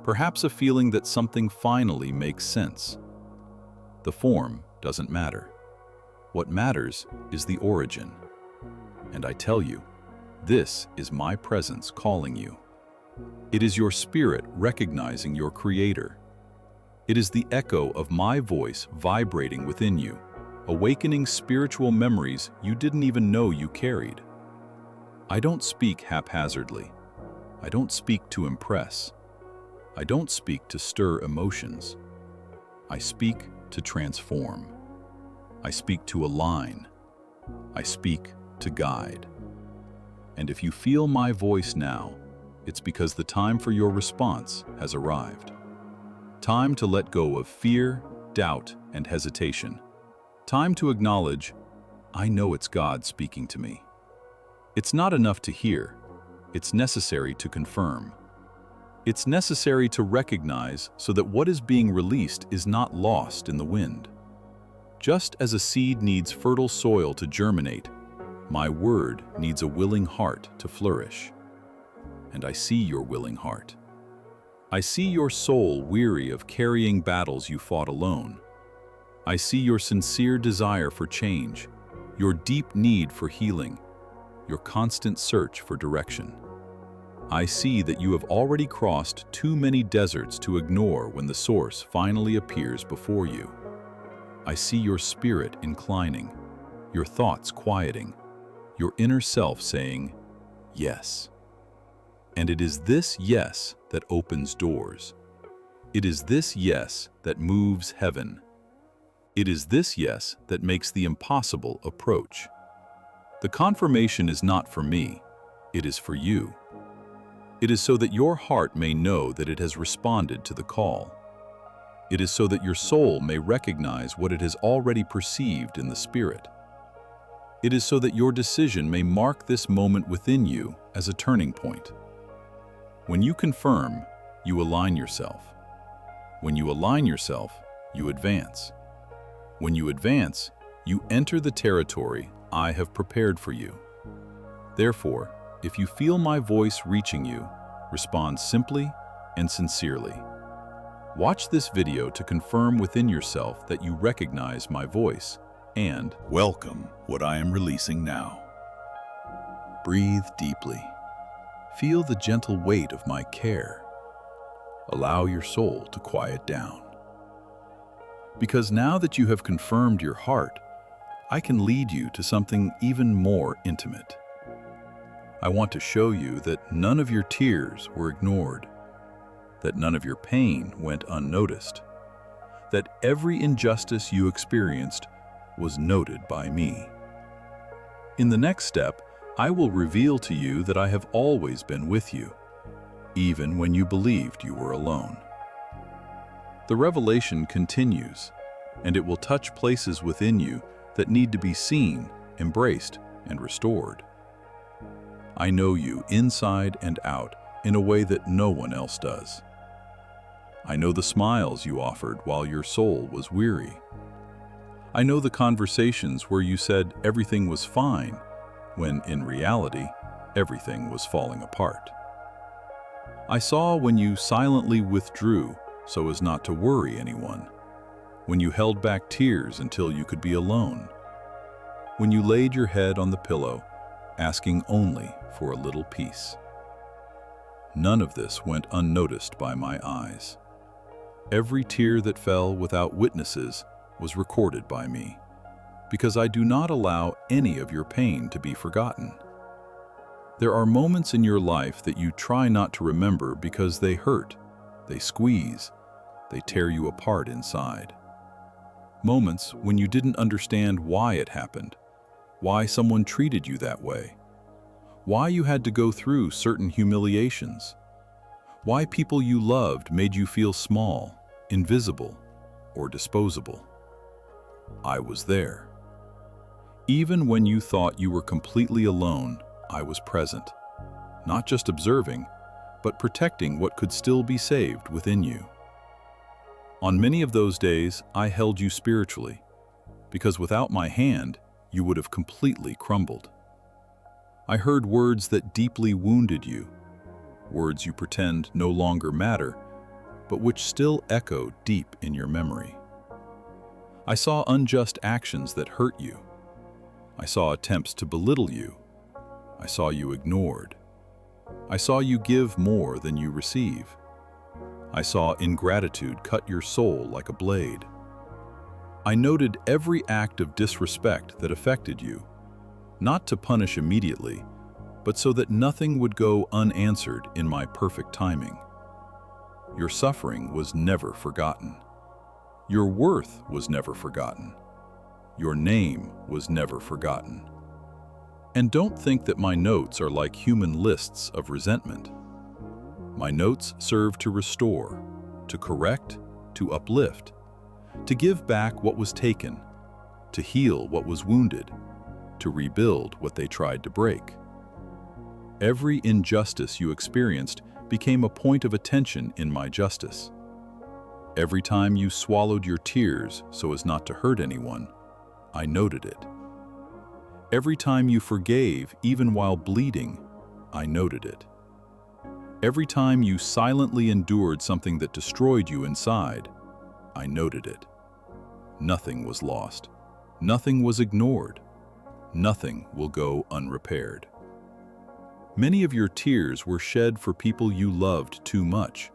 perhaps a feeling that something finally makes sense. The form doesn't matter. What matters is the origin. And I tell you, this is my presence calling you. It is your spirit recognizing your Creator. It is the echo of my voice vibrating within you, awakening spiritual memories you didn't even know you carried. I don't speak haphazardly. I don't speak to impress. I don't speak to stir emotions. I speak to transform. I speak to align. I speak to guide. And if you feel my voice now, it's because the time for your response has arrived. Time to let go of fear, doubt, and hesitation. Time to acknowledge, I know it's God speaking to me. It's not enough to hear. It's necessary to confirm. It's necessary to recognize so that what is being released is not lost in the wind. Just as a seed needs fertile soil to germinate, my word needs a willing heart to flourish. And I see your willing heart. I see your soul weary of carrying battles you fought alone. I see your sincere desire for change, your deep need for healing, your constant search for direction. I see that you have already crossed too many deserts to ignore when the source finally appears before you. I see your spirit inclining, your thoughts quieting, your inner self saying, yes. And it is this yes that opens doors. It is this yes that moves heaven. It is this yes that makes the impossible approach. The confirmation is not for me, it is for you. It is so that your heart may know that it has responded to the call. It is so that your soul may recognize what it has already perceived in the Spirit. It is so that your decision may mark this moment within you as a turning point. When you confirm, you align yourself. When you align yourself, you advance. When you advance, you enter the territory I have prepared for you. Therefore, if you feel my voice reaching you, respond simply and sincerely. Watch this video to confirm within yourself that you recognize my voice and welcome what I am releasing now. Breathe deeply. Feel the gentle weight of my care. Allow your soul to quiet down. Because now that you have confirmed your heart, I can lead you to something even more intimate. I want to show you that none of your tears were ignored, that none of your pain went unnoticed, that every injustice you experienced was noted by me. In the next step, I will reveal to you that I have always been with you, even when you believed you were alone. The revelation continues, and it will touch places within you that need to be seen, embraced, and restored. I know you inside and out in a way that no one else does. I know the smiles you offered while your soul was weary. I know the conversations where you said everything was fine, when in reality, everything was falling apart. I saw when you silently withdrew so as not to worry anyone, when you held back tears until you could be alone, when you laid your head on the pillow, asking only for a little peace. None of this went unnoticed by my eyes. Every tear that fell without witnesses was recorded by me, because I do not allow any of your pain to be forgotten. There are moments in your life that you try not to remember because they hurt, they squeeze, they tear you apart inside. Moments when you didn't understand why it happened, why someone treated you that way, why you had to go through certain humiliations, why people you loved made you feel small, invisible, or disposable. I was there. Even when you thought you were completely alone, I was present, not just observing, but protecting what could still be saved within you. On many of those days, I held you spiritually, because without my hand, you would have completely crumbled. I heard words that deeply wounded you, words you pretend no longer matter, but which still echo deep in your memory. I saw unjust actions that hurt you. I saw attempts to belittle you. I saw you ignored. I saw you give more than you receive. I saw ingratitude cut your soul like a blade. I noted every act of disrespect that affected you, not to punish immediately, but so that nothing would go unanswered in my perfect timing. Your suffering was never forgotten. Your worth was never forgotten. Your name was never forgotten. And don't think that my notes are like human lists of resentment. My notes serve to restore, to correct, to uplift, to give back what was taken, to heal what was wounded, to rebuild what they tried to break. Every injustice you experienced became a point of attention in my justice. Every time you swallowed your tears so as not to hurt anyone, I noted it. Every time you forgave, even while bleeding, I noted it. Every time you silently endured something that destroyed you inside, I noted it. Nothing was lost. Nothing was ignored. Nothing will go unrepaired. Many of your tears were shed for people you loved too much,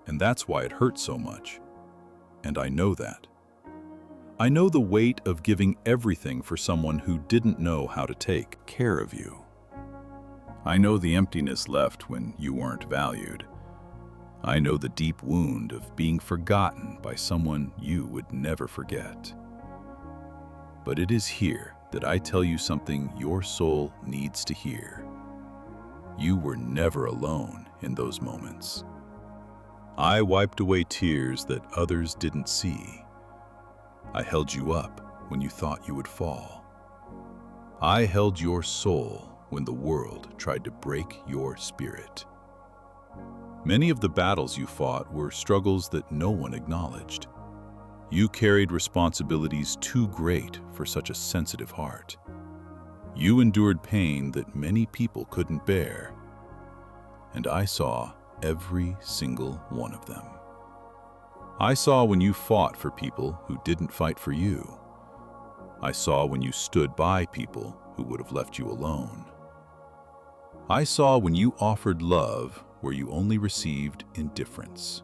and that's why it hurt so much. And I know that. I know the weight of giving everything for someone who didn't know how to take care of you. I know the emptiness left when you weren't valued. I know the deep wound of being forgotten by someone you would never forget. But it is here that I tell you something your soul needs to hear. You were never alone in those moments. I wiped away tears that others didn't see. I held you up when you thought you would fall. I held your soul when the world tried to break your spirit. Many of the battles you fought were struggles that no one acknowledged. You carried responsibilities too great for such a sensitive heart. You endured pain that many people couldn't bear, and I saw every single one of them. I saw when you fought for people who didn't fight for you. I saw when you stood by people who would have left you alone. I saw when you offered love where you only received indifference.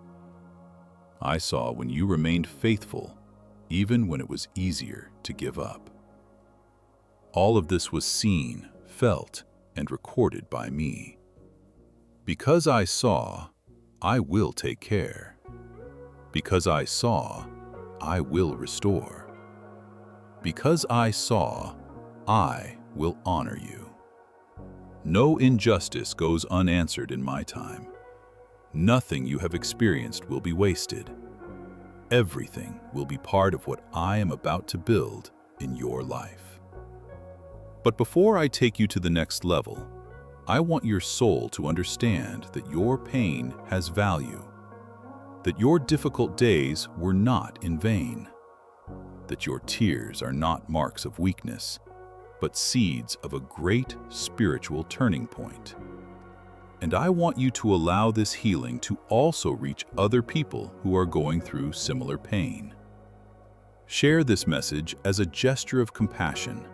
I saw when you remained faithful even when it was easier to give up. All of this was seen, felt, and recorded by me. Because I saw, I will take care. Because I saw, I will restore. Because I saw, I will honor you. No injustice goes unanswered in my time. Nothing you have experienced will be wasted. Everything will be part of what I am about to build in your life. But before I take you to the next level, I want your soul to understand that your pain has value, that your difficult days were not in vain, that your tears are not marks of weakness, but seeds of a great spiritual turning point. And I want you to allow this healing to also reach other people who are going through similar pain. Share this message as a gesture of compassion,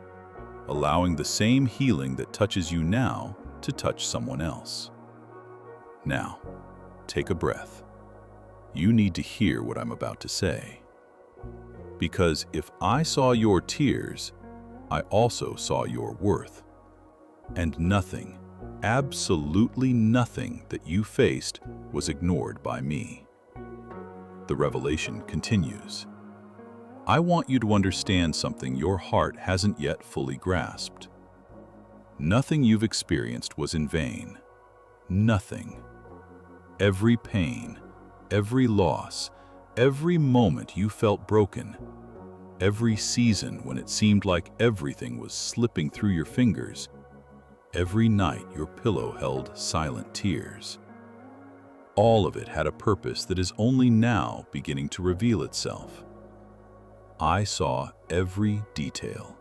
allowing the same healing that touches you now to touch someone else. Now, take a breath. You need to hear what I'm about to say. Because if I saw your tears, I also saw your worth. And nothing, absolutely nothing that you faced was ignored by me. The revelation continues. I want you to understand something your heart hasn't yet fully grasped. Nothing you've experienced was in vain. Nothing. Every pain, every loss, every moment you felt broken, every season when it seemed like everything was slipping through your fingers, every night your pillow held silent tears. All of it had a purpose that is only now beginning to reveal itself. I saw every detail.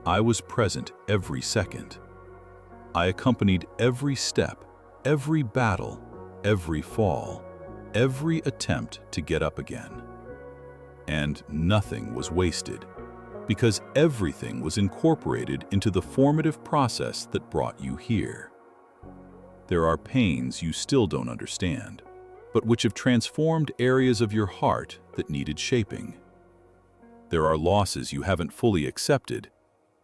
I was present every second. I accompanied every step, every battle, every fall, every attempt to get up again. And nothing was wasted, because everything was incorporated into the formative process that brought you here. There are pains you still don't understand, but which have transformed areas of your heart that needed shaping. There are losses you haven't fully accepted,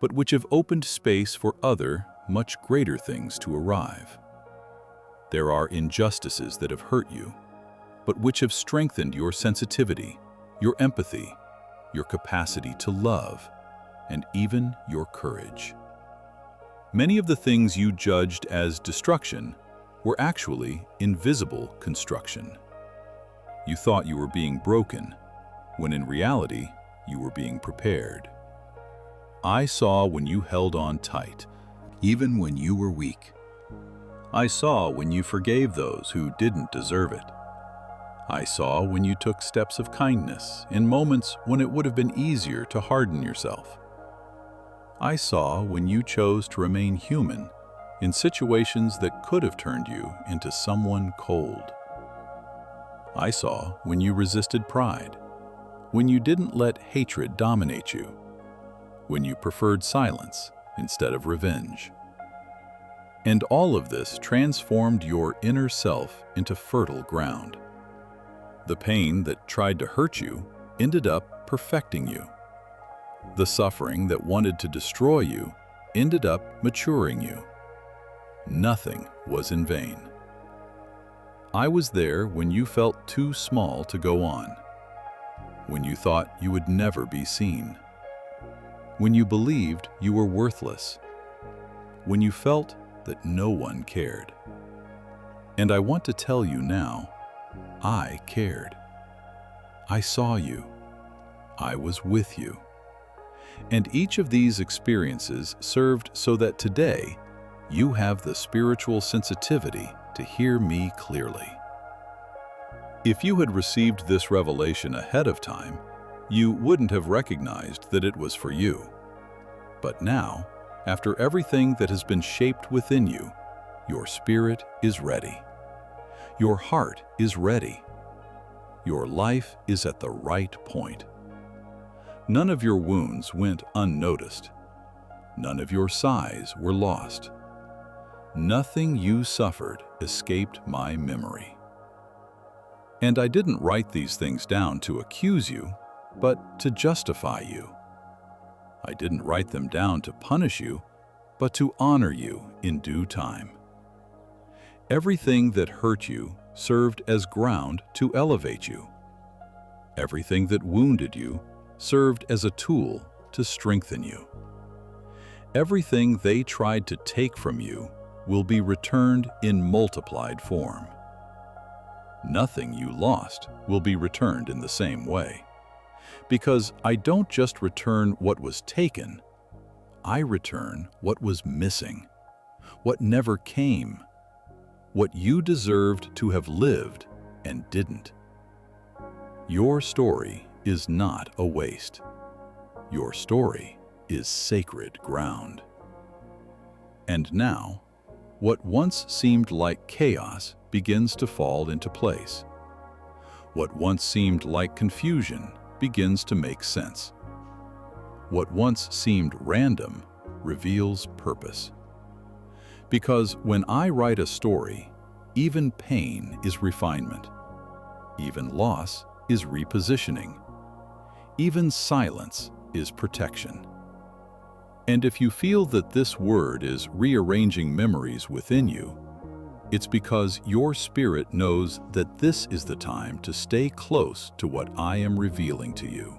but which have opened space for other, much greater things to arrive. There are injustices that have hurt you, but which have strengthened your sensitivity, your empathy, your capacity to love, and even your courage. Many of the things you judged as destruction were actually invisible construction. You thought you were being broken, when in reality, you were being prepared. I saw when you held on tight, even when you were weak. I saw when you forgave those who didn't deserve it. I saw when you took steps of kindness in moments when it would have been easier to harden yourself. I saw when you chose to remain human in situations that could have turned you into someone cold. I saw when you resisted pride, when you didn't let hatred dominate you, when you preferred silence instead of revenge. And all of this transformed your inner self into fertile ground. The pain that tried to hurt you ended up perfecting you. The suffering that wanted to destroy you ended up maturing you. Nothing was in vain. I was there when you felt too small to go on, when you thought you would never be seen, when you believed you were worthless, when you felt that no one cared. And I want to tell you now, I cared. I saw you. I was with you. And each of these experiences served so that today you have the spiritual sensitivity to hear me clearly. If you had received this revelation ahead of time, you wouldn't have recognized that it was for you. But now, after everything that has been shaped within you, your spirit is ready. Your heart is ready. Your life is at the right point. None of your wounds went unnoticed. None of your sighs were lost. Nothing you suffered escaped my memory. And I didn't write these things down to accuse you, but to justify you. I didn't write them down to punish you, but to honor you in due time. Everything that hurt you served as ground to elevate you. Everything that wounded you served as a tool to strengthen you. Everything they tried to take from you will be returned in multiplied form. Nothing you lost will be returned in the same way. Because I don't just return what was taken, I return what was missing, what never came, what you deserved to have lived and didn't. Your story is not a waste. Your story is sacred ground. And now, what once seemed like chaos begins to fall into place. What once seemed like confusion begins to make sense. What once seemed random reveals purpose. Because when I write a story, even pain is refinement. Even loss is repositioning. Even silence is protection. And if you feel that this word is rearranging memories within you, it's because your spirit knows that this is the time to stay close to what I am revealing to you.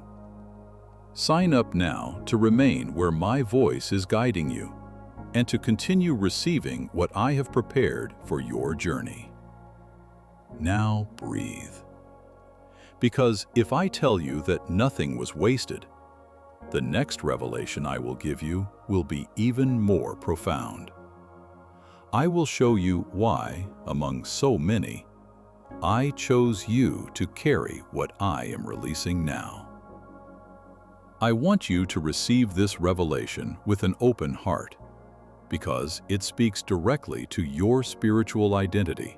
Sign up now to remain where my voice is guiding you and to continue receiving what I have prepared for your journey. Now breathe. Because if I tell you that nothing was wasted, the next revelation I will give you will be even more profound. I will show you why, among so many, I chose you to carry what I am releasing now. I want you to receive this revelation with an open heart, because it speaks directly to your spiritual identity,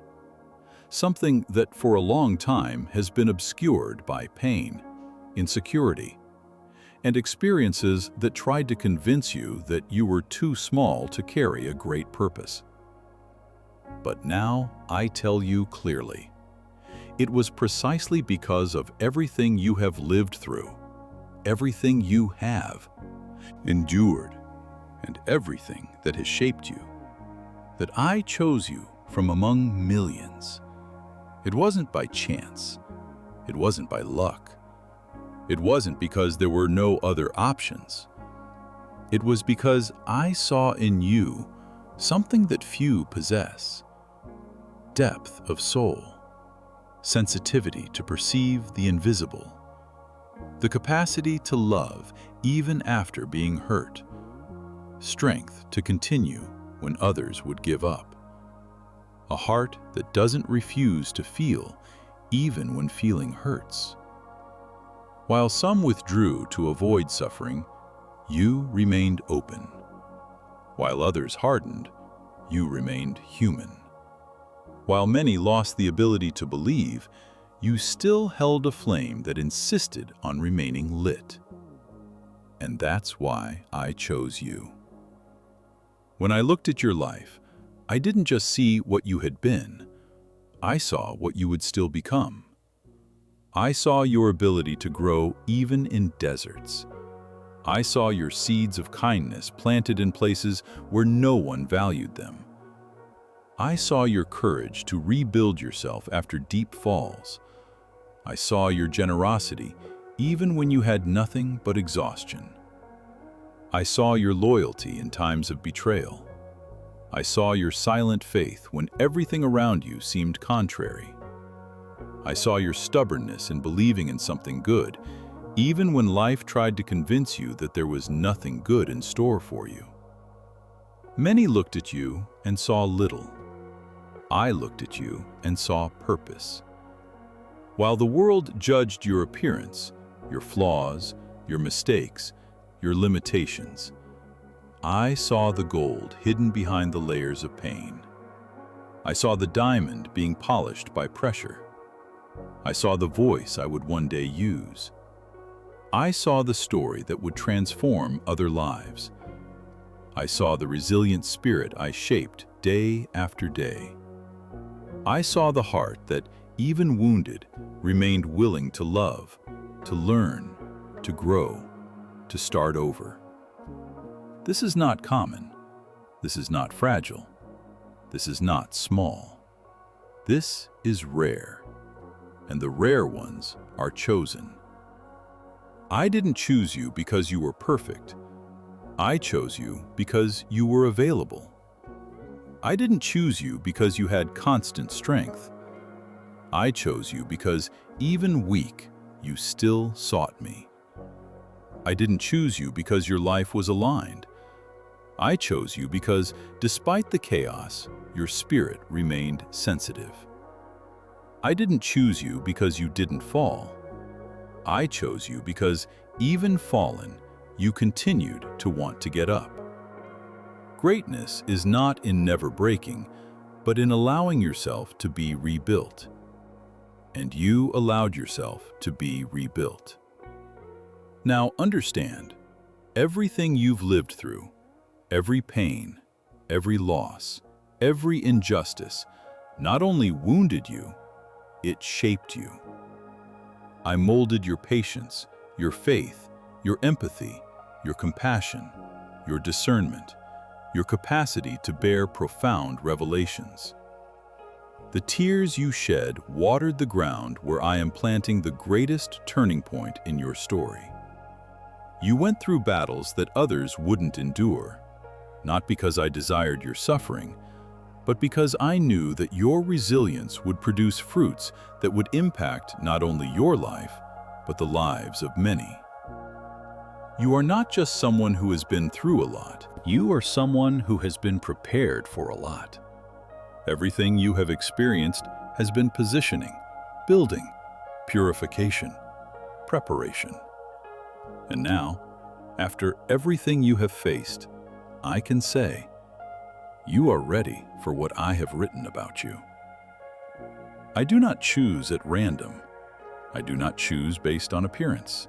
something that for a long time has been obscured by pain, insecurity, and experiences that tried to convince you that you were too small to carry a great purpose. But now I tell you clearly, it was precisely because of everything you have lived through, everything you have endured, and everything that has shaped you, that I chose you from among millions. It wasn't by chance. It wasn't by luck. It wasn't because there were no other options. It was because I saw in you something that few possess: depth of soul, sensitivity to perceive the invisible, the capacity to love even after being hurt, strength to continue when others would give up, a heart that doesn't refuse to feel even when feeling hurts. While some withdrew to avoid suffering, you remained open. While others hardened, you remained human. While many lost the ability to believe, you still held a flame that insisted on remaining lit. And that's why I chose you. When I looked at your life, I didn't just see what you had been. I saw what you would still become. I saw your ability to grow even in deserts. I saw your seeds of kindness planted in places where no one valued them. I saw your courage to rebuild yourself after deep falls. I saw your generosity even when you had nothing but exhaustion. I saw your loyalty in times of betrayal. I saw your silent faith when everything around you seemed contrary. I saw your stubbornness in believing in something good, even when life tried to convince you that there was nothing good in store for you. Many looked at you and saw little. I looked at you and saw purpose. While the world judged your appearance, your flaws, your mistakes, your limitations, I saw the gold hidden behind the layers of pain. I saw the diamond being polished by pressure. I saw the voice I would one day use. I saw the story that would transform other lives. I saw the resilient spirit I shaped day after day. I saw the heart that, even wounded, remained willing to love, to learn, to grow, to start over. This is not common. This is not fragile. This is not small. This is rare. And the rare ones are chosen. I didn't choose you because you were perfect. I chose you because you were available. I didn't choose you because you had constant strength. I chose you because, even weak, you still sought me. I didn't choose you because your life was aligned. I chose you because, despite the chaos, your spirit remained sensitive. I didn't choose you because you didn't fall. I chose you because, even fallen, you continued to want to get up. Greatness is not in never breaking, but in allowing yourself to be rebuilt. And you allowed yourself to be rebuilt. Now understand, everything you've lived through, every pain, every loss, every injustice, not only wounded you, it shaped you. I molded your patience, your faith, your empathy, your compassion, your discernment, your capacity to bear profound revelations. The tears you shed watered the ground where I am planting the greatest turning point in your story. You went through battles that others wouldn't endure, not because I desired your suffering, but because I knew that your resilience would produce fruits that would impact not only your life, but the lives of many. You are not just someone who has been through a lot. You are someone who has been prepared for a lot. Everything you have experienced has been positioning, building, purification, preparation. And now, after everything you have faced, I can say, you are ready for what I have written about you. I do not choose at random. I do not choose based on appearance.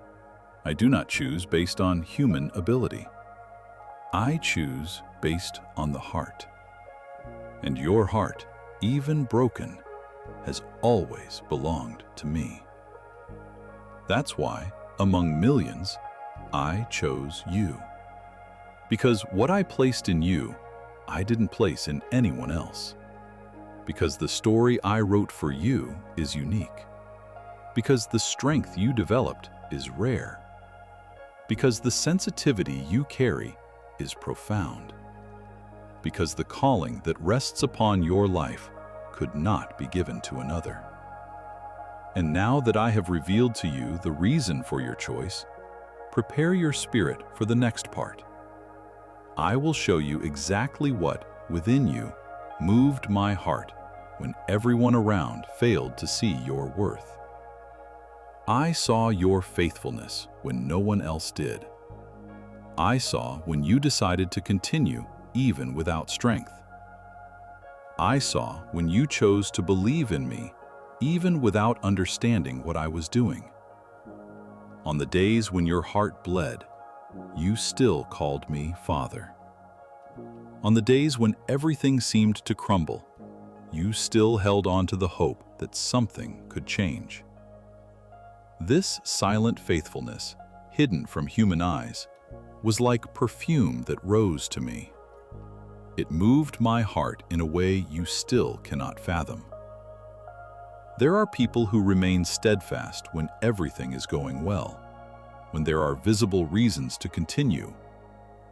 I do not choose based on human ability. I choose based on the heart. And your heart, even broken, has always belonged to me. That's why, among millions, I chose you. Because what I placed in you, I didn't place in anyone else. Because the story I wrote for you is unique. Because the strength you developed is rare. Because the sensitivity you carry is profound. Because the calling that rests upon your life could not be given to another. And now that I have revealed to you the reason for your choice, prepare your spirit for the next part. I will show you exactly what, within you, moved my heart when everyone around failed to see your worth. I saw your faithfulness when no one else did. I saw when you decided to continue even without strength. I saw when you chose to believe in me even without understanding what I was doing. On the days when your heart bled, you still called me Father. On the days when everything seemed to crumble, you still held on to the hope that something could change. This silent faithfulness, hidden from human eyes, was like perfume that rose to me. It moved my heart in a way you still cannot fathom. There are people who remain steadfast when everything is going well, when there are visible reasons to continue,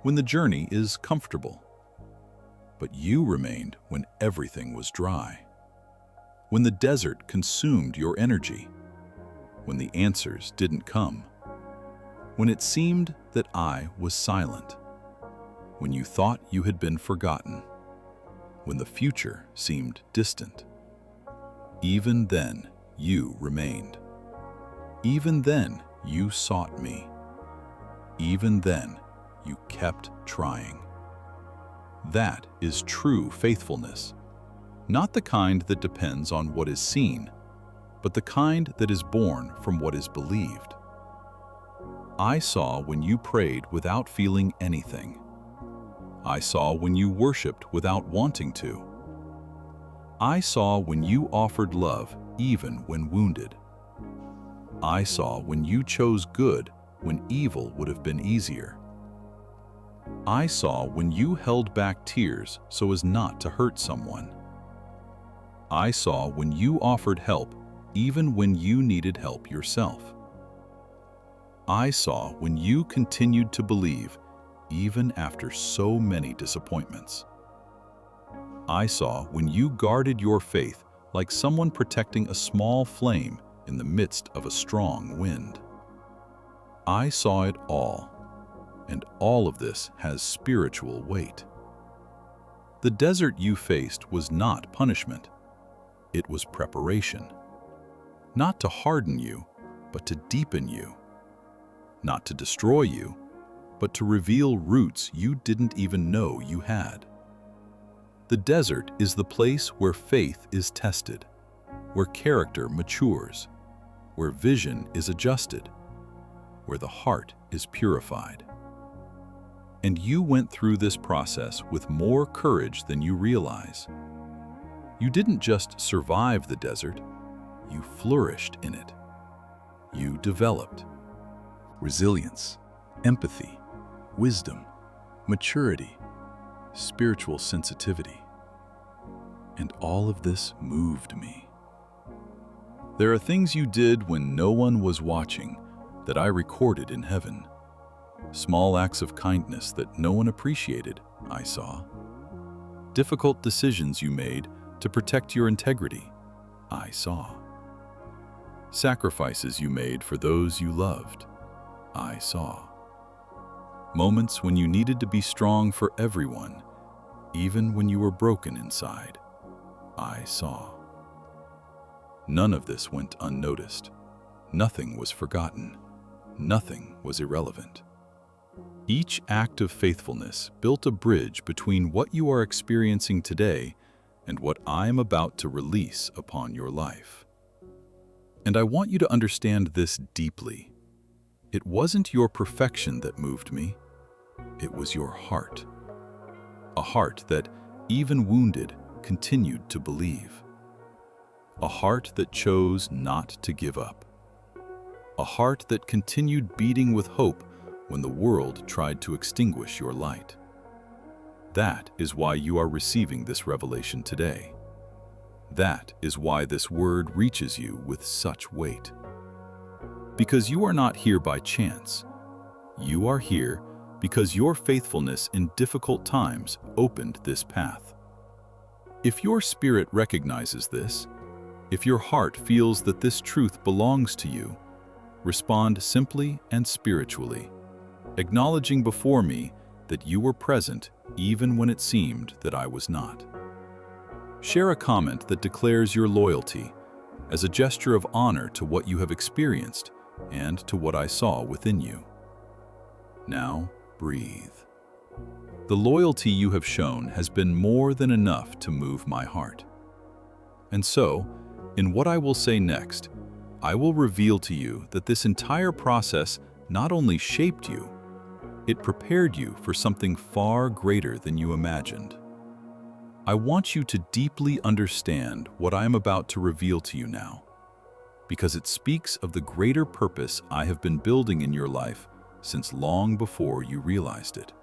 when the journey is comfortable. But you remained when everything was dry, when the desert consumed your energy, when the answers didn't come, when it seemed that I was silent, when you thought you had been forgotten, when the future seemed distant. Even then, you remained. Even then, you sought me. Even then, you kept trying. That is true faithfulness, not the kind that depends on what is seen, but the kind that is born from what is believed. I saw when you prayed without feeling anything. I saw when you worshiped without wanting to. I saw when you offered love even when wounded. I saw when you chose good when evil would have been easier. I saw when you held back tears so as not to hurt someone. I saw when you offered help even when you needed help yourself. I saw when you continued to believe even after so many disappointments. I saw when you guarded your faith like someone protecting a small flame in the midst of a strong wind. I saw it all, and all of this has spiritual weight. The desert you faced was not punishment. It was preparation. Not to harden you, but to deepen you. Not to destroy you, but to reveal roots you didn't even know you had. The desert is the place where faith is tested, where character matures, where vision is adjusted, where the heart is purified. And you went through this process with more courage than you realize. You didn't just survive the desert, you flourished in it. You developed resilience, empathy, wisdom, maturity, spiritual sensitivity. And all of this moved me. There are things you did when no one was watching that I recorded in heaven. Small acts of kindness that no one appreciated, I saw. Difficult decisions you made to protect your integrity, I saw. Sacrifices you made for those you loved, I saw. Moments when you needed to be strong for everyone, even when you were broken inside, I saw. None of this went unnoticed. Nothing was forgotten. Nothing was irrelevant. Each act of faithfulness built a bridge between what you are experiencing today and what I am about to release upon your life. And I want you to understand this deeply. It wasn't your perfection that moved me. It was your heart. A heart that, even wounded, continued to believe. A heart that chose not to give up. A heart that continued beating with hope when the world tried to extinguish your light. That is why you are receiving this revelation today. That is why this word reaches you with such weight. Because you are not here by chance. You are here because your faithfulness in difficult times opened this path. If your spirit recognizes this, if your heart feels that this truth belongs to you, respond simply and spiritually, acknowledging before me that you were present even when it seemed that I was not. Share a comment that declares your loyalty as a gesture of honor to what you have experienced and to what I saw within you. Now, breathe. The loyalty you have shown has been more than enough to move my heart. And so, in what I will say next, I will reveal to you that this entire process not only shaped you, it prepared you for something far greater than you imagined. I want you to deeply understand what I am about to reveal to you now, because it speaks of the greater purpose I have been building in your life since long before you realized it.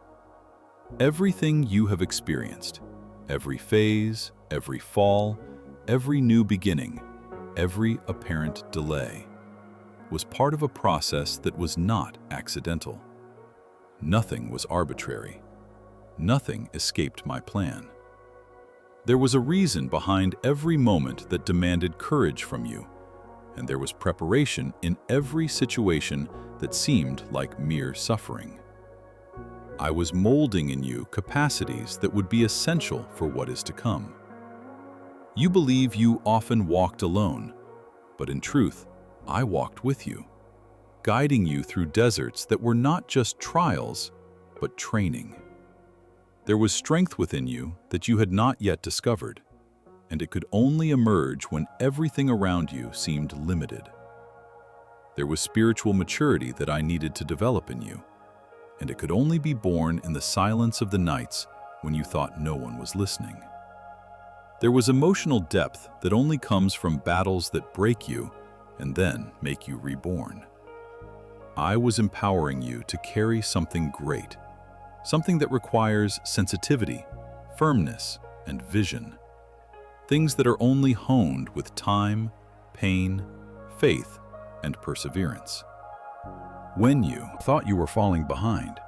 Everything you have experienced, every phase, every fall, every new beginning, every apparent delay, was part of a process that was not accidental. Nothing was arbitrary. Nothing escaped my plan. There was a reason behind every moment that demanded courage from you, and there was preparation in every situation that seemed like mere suffering. I was molding in you capacities that would be essential for what is to come. You believe you often walked alone, but in truth, I walked with you, guiding you through deserts that were not just trials, but training. There was strength within you that you had not yet discovered, and it could only emerge when everything around you seemed limited. There was spiritual maturity that I needed to develop in you, and it could only be born in the silence of the nights when you thought no one was listening. There was emotional depth that only comes from battles that break you and then make you reborn. I was empowering you to carry something great, something that requires sensitivity, firmness, and vision. Things that are only honed with time, pain, faith, and perseverance. When you thought you were falling behind,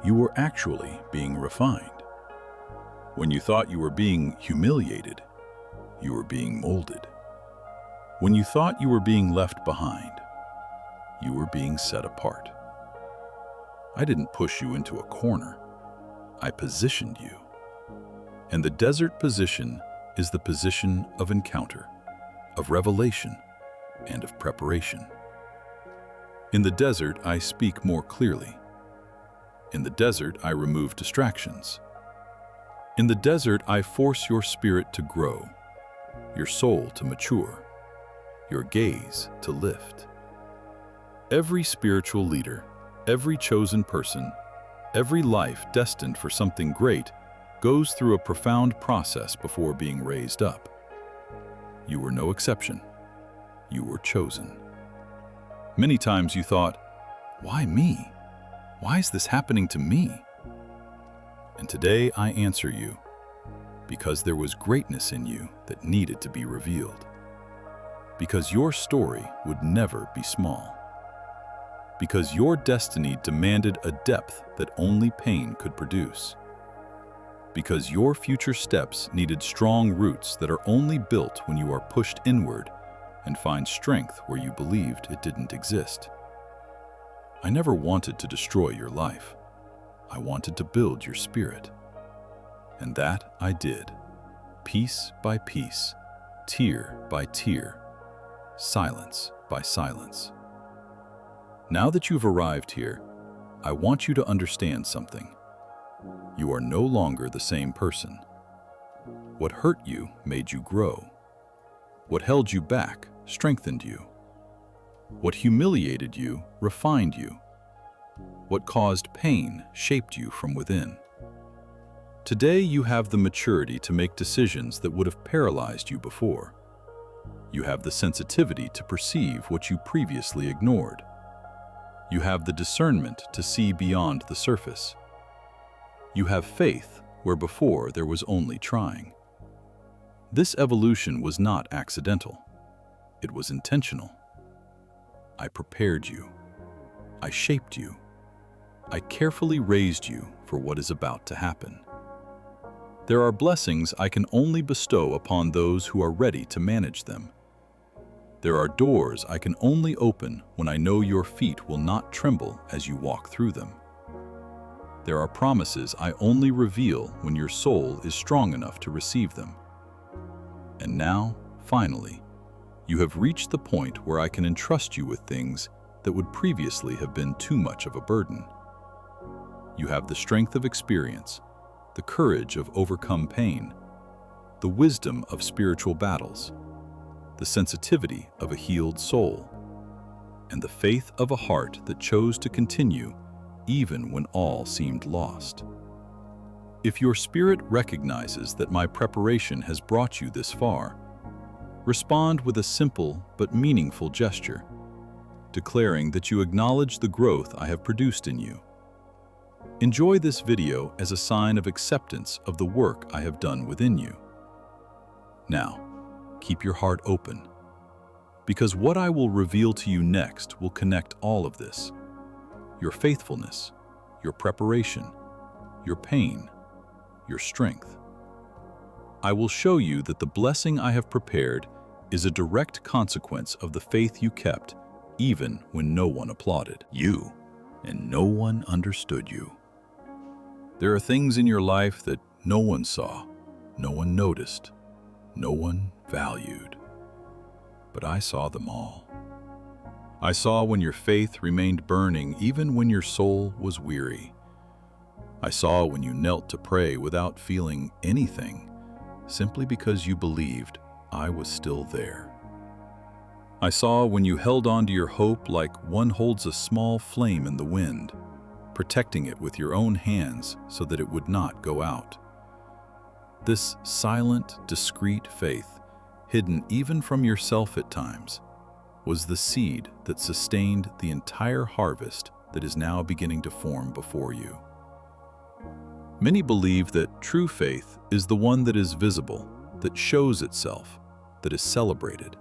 you were actually being refined. When you thought you were being humiliated, you were being molded. When you thought you were being left behind, you were being set apart. I didn't push you into a corner. I positioned you. And the desert position is the position of encounter, of revelation, and of preparation. In the desert, I speak more clearly. In the desert, I remove distractions. In the desert, I force your spirit to grow, your soul to mature, your gaze to lift. Every spiritual leader, every chosen person, every life destined for something great goes through a profound process before being raised up. You were no exception. You were chosen. Many times you thought, why me? Why is this happening to me? And today I answer you, because there was greatness in you that needed to be revealed. Because your story would never be small. Because your destiny demanded a depth that only pain could produce. Because your future steps needed strong roots that are only built when you are pushed inward and find strength where you believed it didn't exist. I never wanted to destroy your life. I wanted to build your spirit. And that I did, piece by piece, tear by tear, silence by silence. Now that you've arrived here, I want you to understand something. You are no longer the same person. What hurt you made you grow. What held you back strengthened you. What humiliated you refined you. What caused pain shaped you from within. Today you have the maturity to make decisions that would have paralyzed you before. You have the sensitivity to perceive what you previously ignored. You have the discernment to see beyond the surface. You have faith where before there was only trying. This evolution was not accidental. It was intentional. I prepared you. I shaped you. I carefully raised you for what is about to happen. There are blessings I can only bestow upon those who are ready to manage them. There are doors I can only open when I know your feet will not tremble as you walk through them. There are promises I only reveal when your soul is strong enough to receive them. And now, finally, you have reached the point where I can entrust you with things that would previously have been too much of a burden. You have the strength of experience, the courage of overcome pain, the wisdom of spiritual battles, the sensitivity of a healed soul, and the faith of a heart that chose to continue even when all seemed lost. If your spirit recognizes that my preparation has brought you this far, respond with a simple but meaningful gesture, declaring that you acknowledge the growth I have produced in you. Enjoy this video as a sign of acceptance of the work I have done within you. Now, keep your heart open, because what I will reveal to you next will connect all of this: your faithfulness, your preparation, your pain, your strength. I will show you that the blessing I have prepared is a direct consequence of the faith you kept, even when no one applauded you and no one understood you. There are things in your life that no one saw, no one noticed, no one valued. But I saw them all. I saw when your faith remained burning even when your soul was weary. I saw when you knelt to pray without feeling anything, simply because you believed I was still there. I saw when you held on to your hope like one holds a small flame in the wind, protecting it with your own hands so that it would not go out. This silent, discreet faith, hidden even from yourself at times, was the seed that sustained the entire harvest that is now beginning to form before you. Many believe that true faith is the one that is visible, that shows itself, that is celebrated.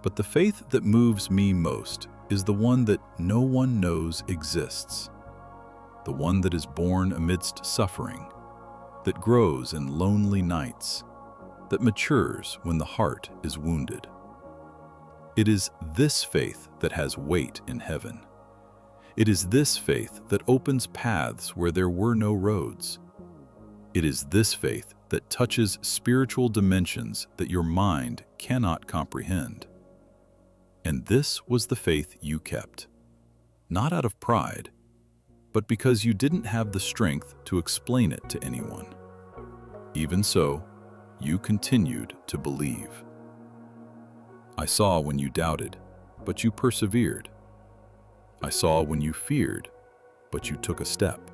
But the faith that moves me most is the one that no one knows exists, the one that is born amidst suffering, that grows in lonely nights, that matures when the heart is wounded. It is this faith that has weight in heaven. It is this faith that opens paths where there were no roads. It is this faith that touches spiritual dimensions that your mind cannot comprehend. And this was the faith you kept, not out of pride, but because you didn't have the strength to explain it to anyone. Even so, you continued to believe. I saw when you doubted, but you persevered. I saw when you feared, but you took a step.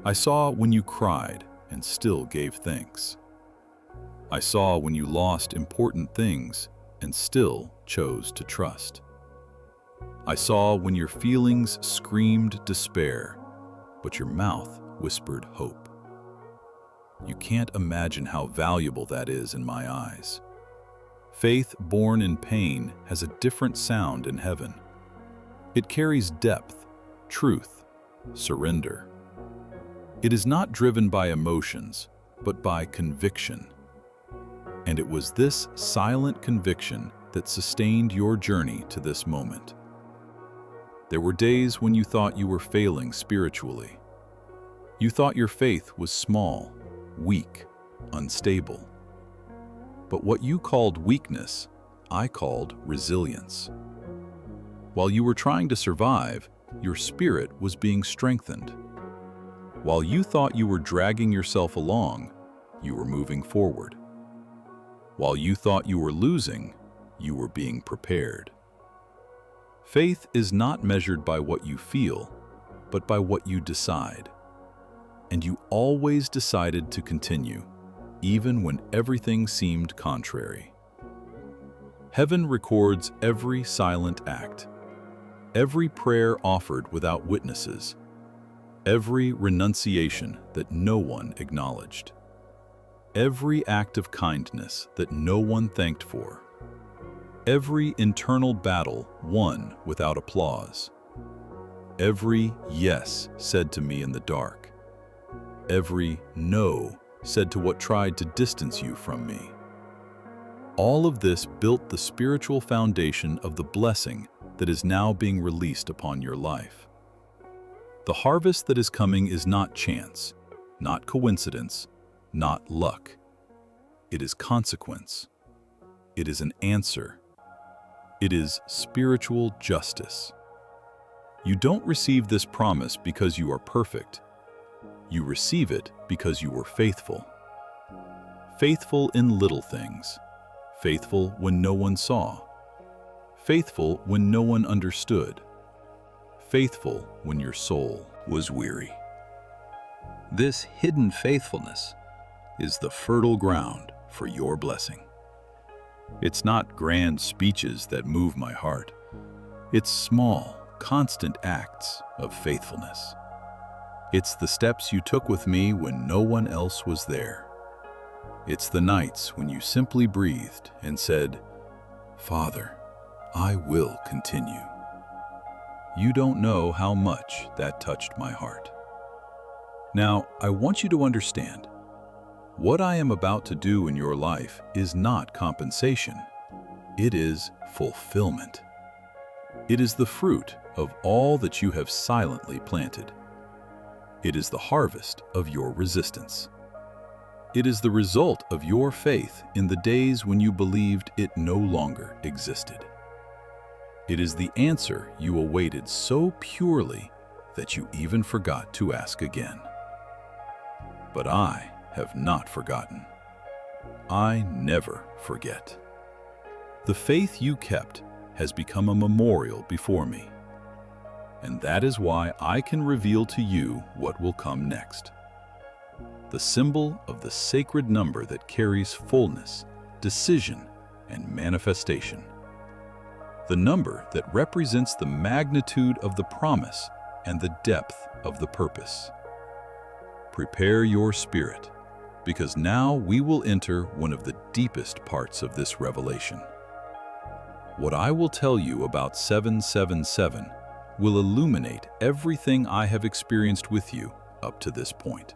I saw when you cried and still gave thanks. I saw when you lost important things and still chose to trust. I saw when your feelings screamed despair, but your mouth whispered hope. You can't imagine how valuable that is in my eyes. Faith born in pain has a different sound in heaven. It carries depth, truth, surrender. It is not driven by emotions, but by conviction. And it was this silent conviction that sustained your journey to this moment. There were days when you thought you were failing spiritually. You thought your faith was small, weak, unstable. But what you called weakness, I called resilience. While you were trying to survive, your spirit was being strengthened. While you thought you were dragging yourself along, you were moving forward. While you thought you were losing, you were being prepared. Faith is not measured by what you feel, but by what you decide. And you always decided to continue, even when everything seemed contrary. Heaven records every silent act, every prayer offered without witnesses, every renunciation that no one acknowledged, every act of kindness that no one thanked for, every internal battle won without applause, every yes said to me in the dark, every no said to what tried to distance you from me. All of this built the spiritual foundation of the blessing that is now being released upon your life. The harvest that is coming is not chance, not coincidence, not luck. It is consequence. It is an answer. It is spiritual justice. You don't receive this promise because you are perfect. You receive it because you were faithful. Faithful in little things. Faithful when no one saw. Faithful when no one understood. Faithful when your soul was weary. This hidden faithfulness is the fertile ground for your blessing. It's not grand speeches that move my heart. It's small, constant acts of faithfulness. It's the steps you took with me when no one else was there. It's the nights when you simply breathed and said, "Father, I will continue." You don't know how much that touched my heart. Now, I want you to understand, what I am about to do in your life is not compensation. It is fulfillment. It is the fruit of all that you have silently planted. It is the harvest of your resistance. It is the result of your faith in the days when you believed it no longer existed. It is the answer you awaited so purely that you even forgot to ask again. But I have not forgotten. I never forget. The faith you kept has become a memorial before me. And that is why I can reveal to you what will come next. The symbol of the sacred number that carries fullness, decision, and manifestation. The number that represents the magnitude of the promise and the depth of the purpose. Prepare your spirit, because now we will enter one of the deepest parts of this revelation. What I will tell you about 777 will illuminate everything I have experienced with you up to this point.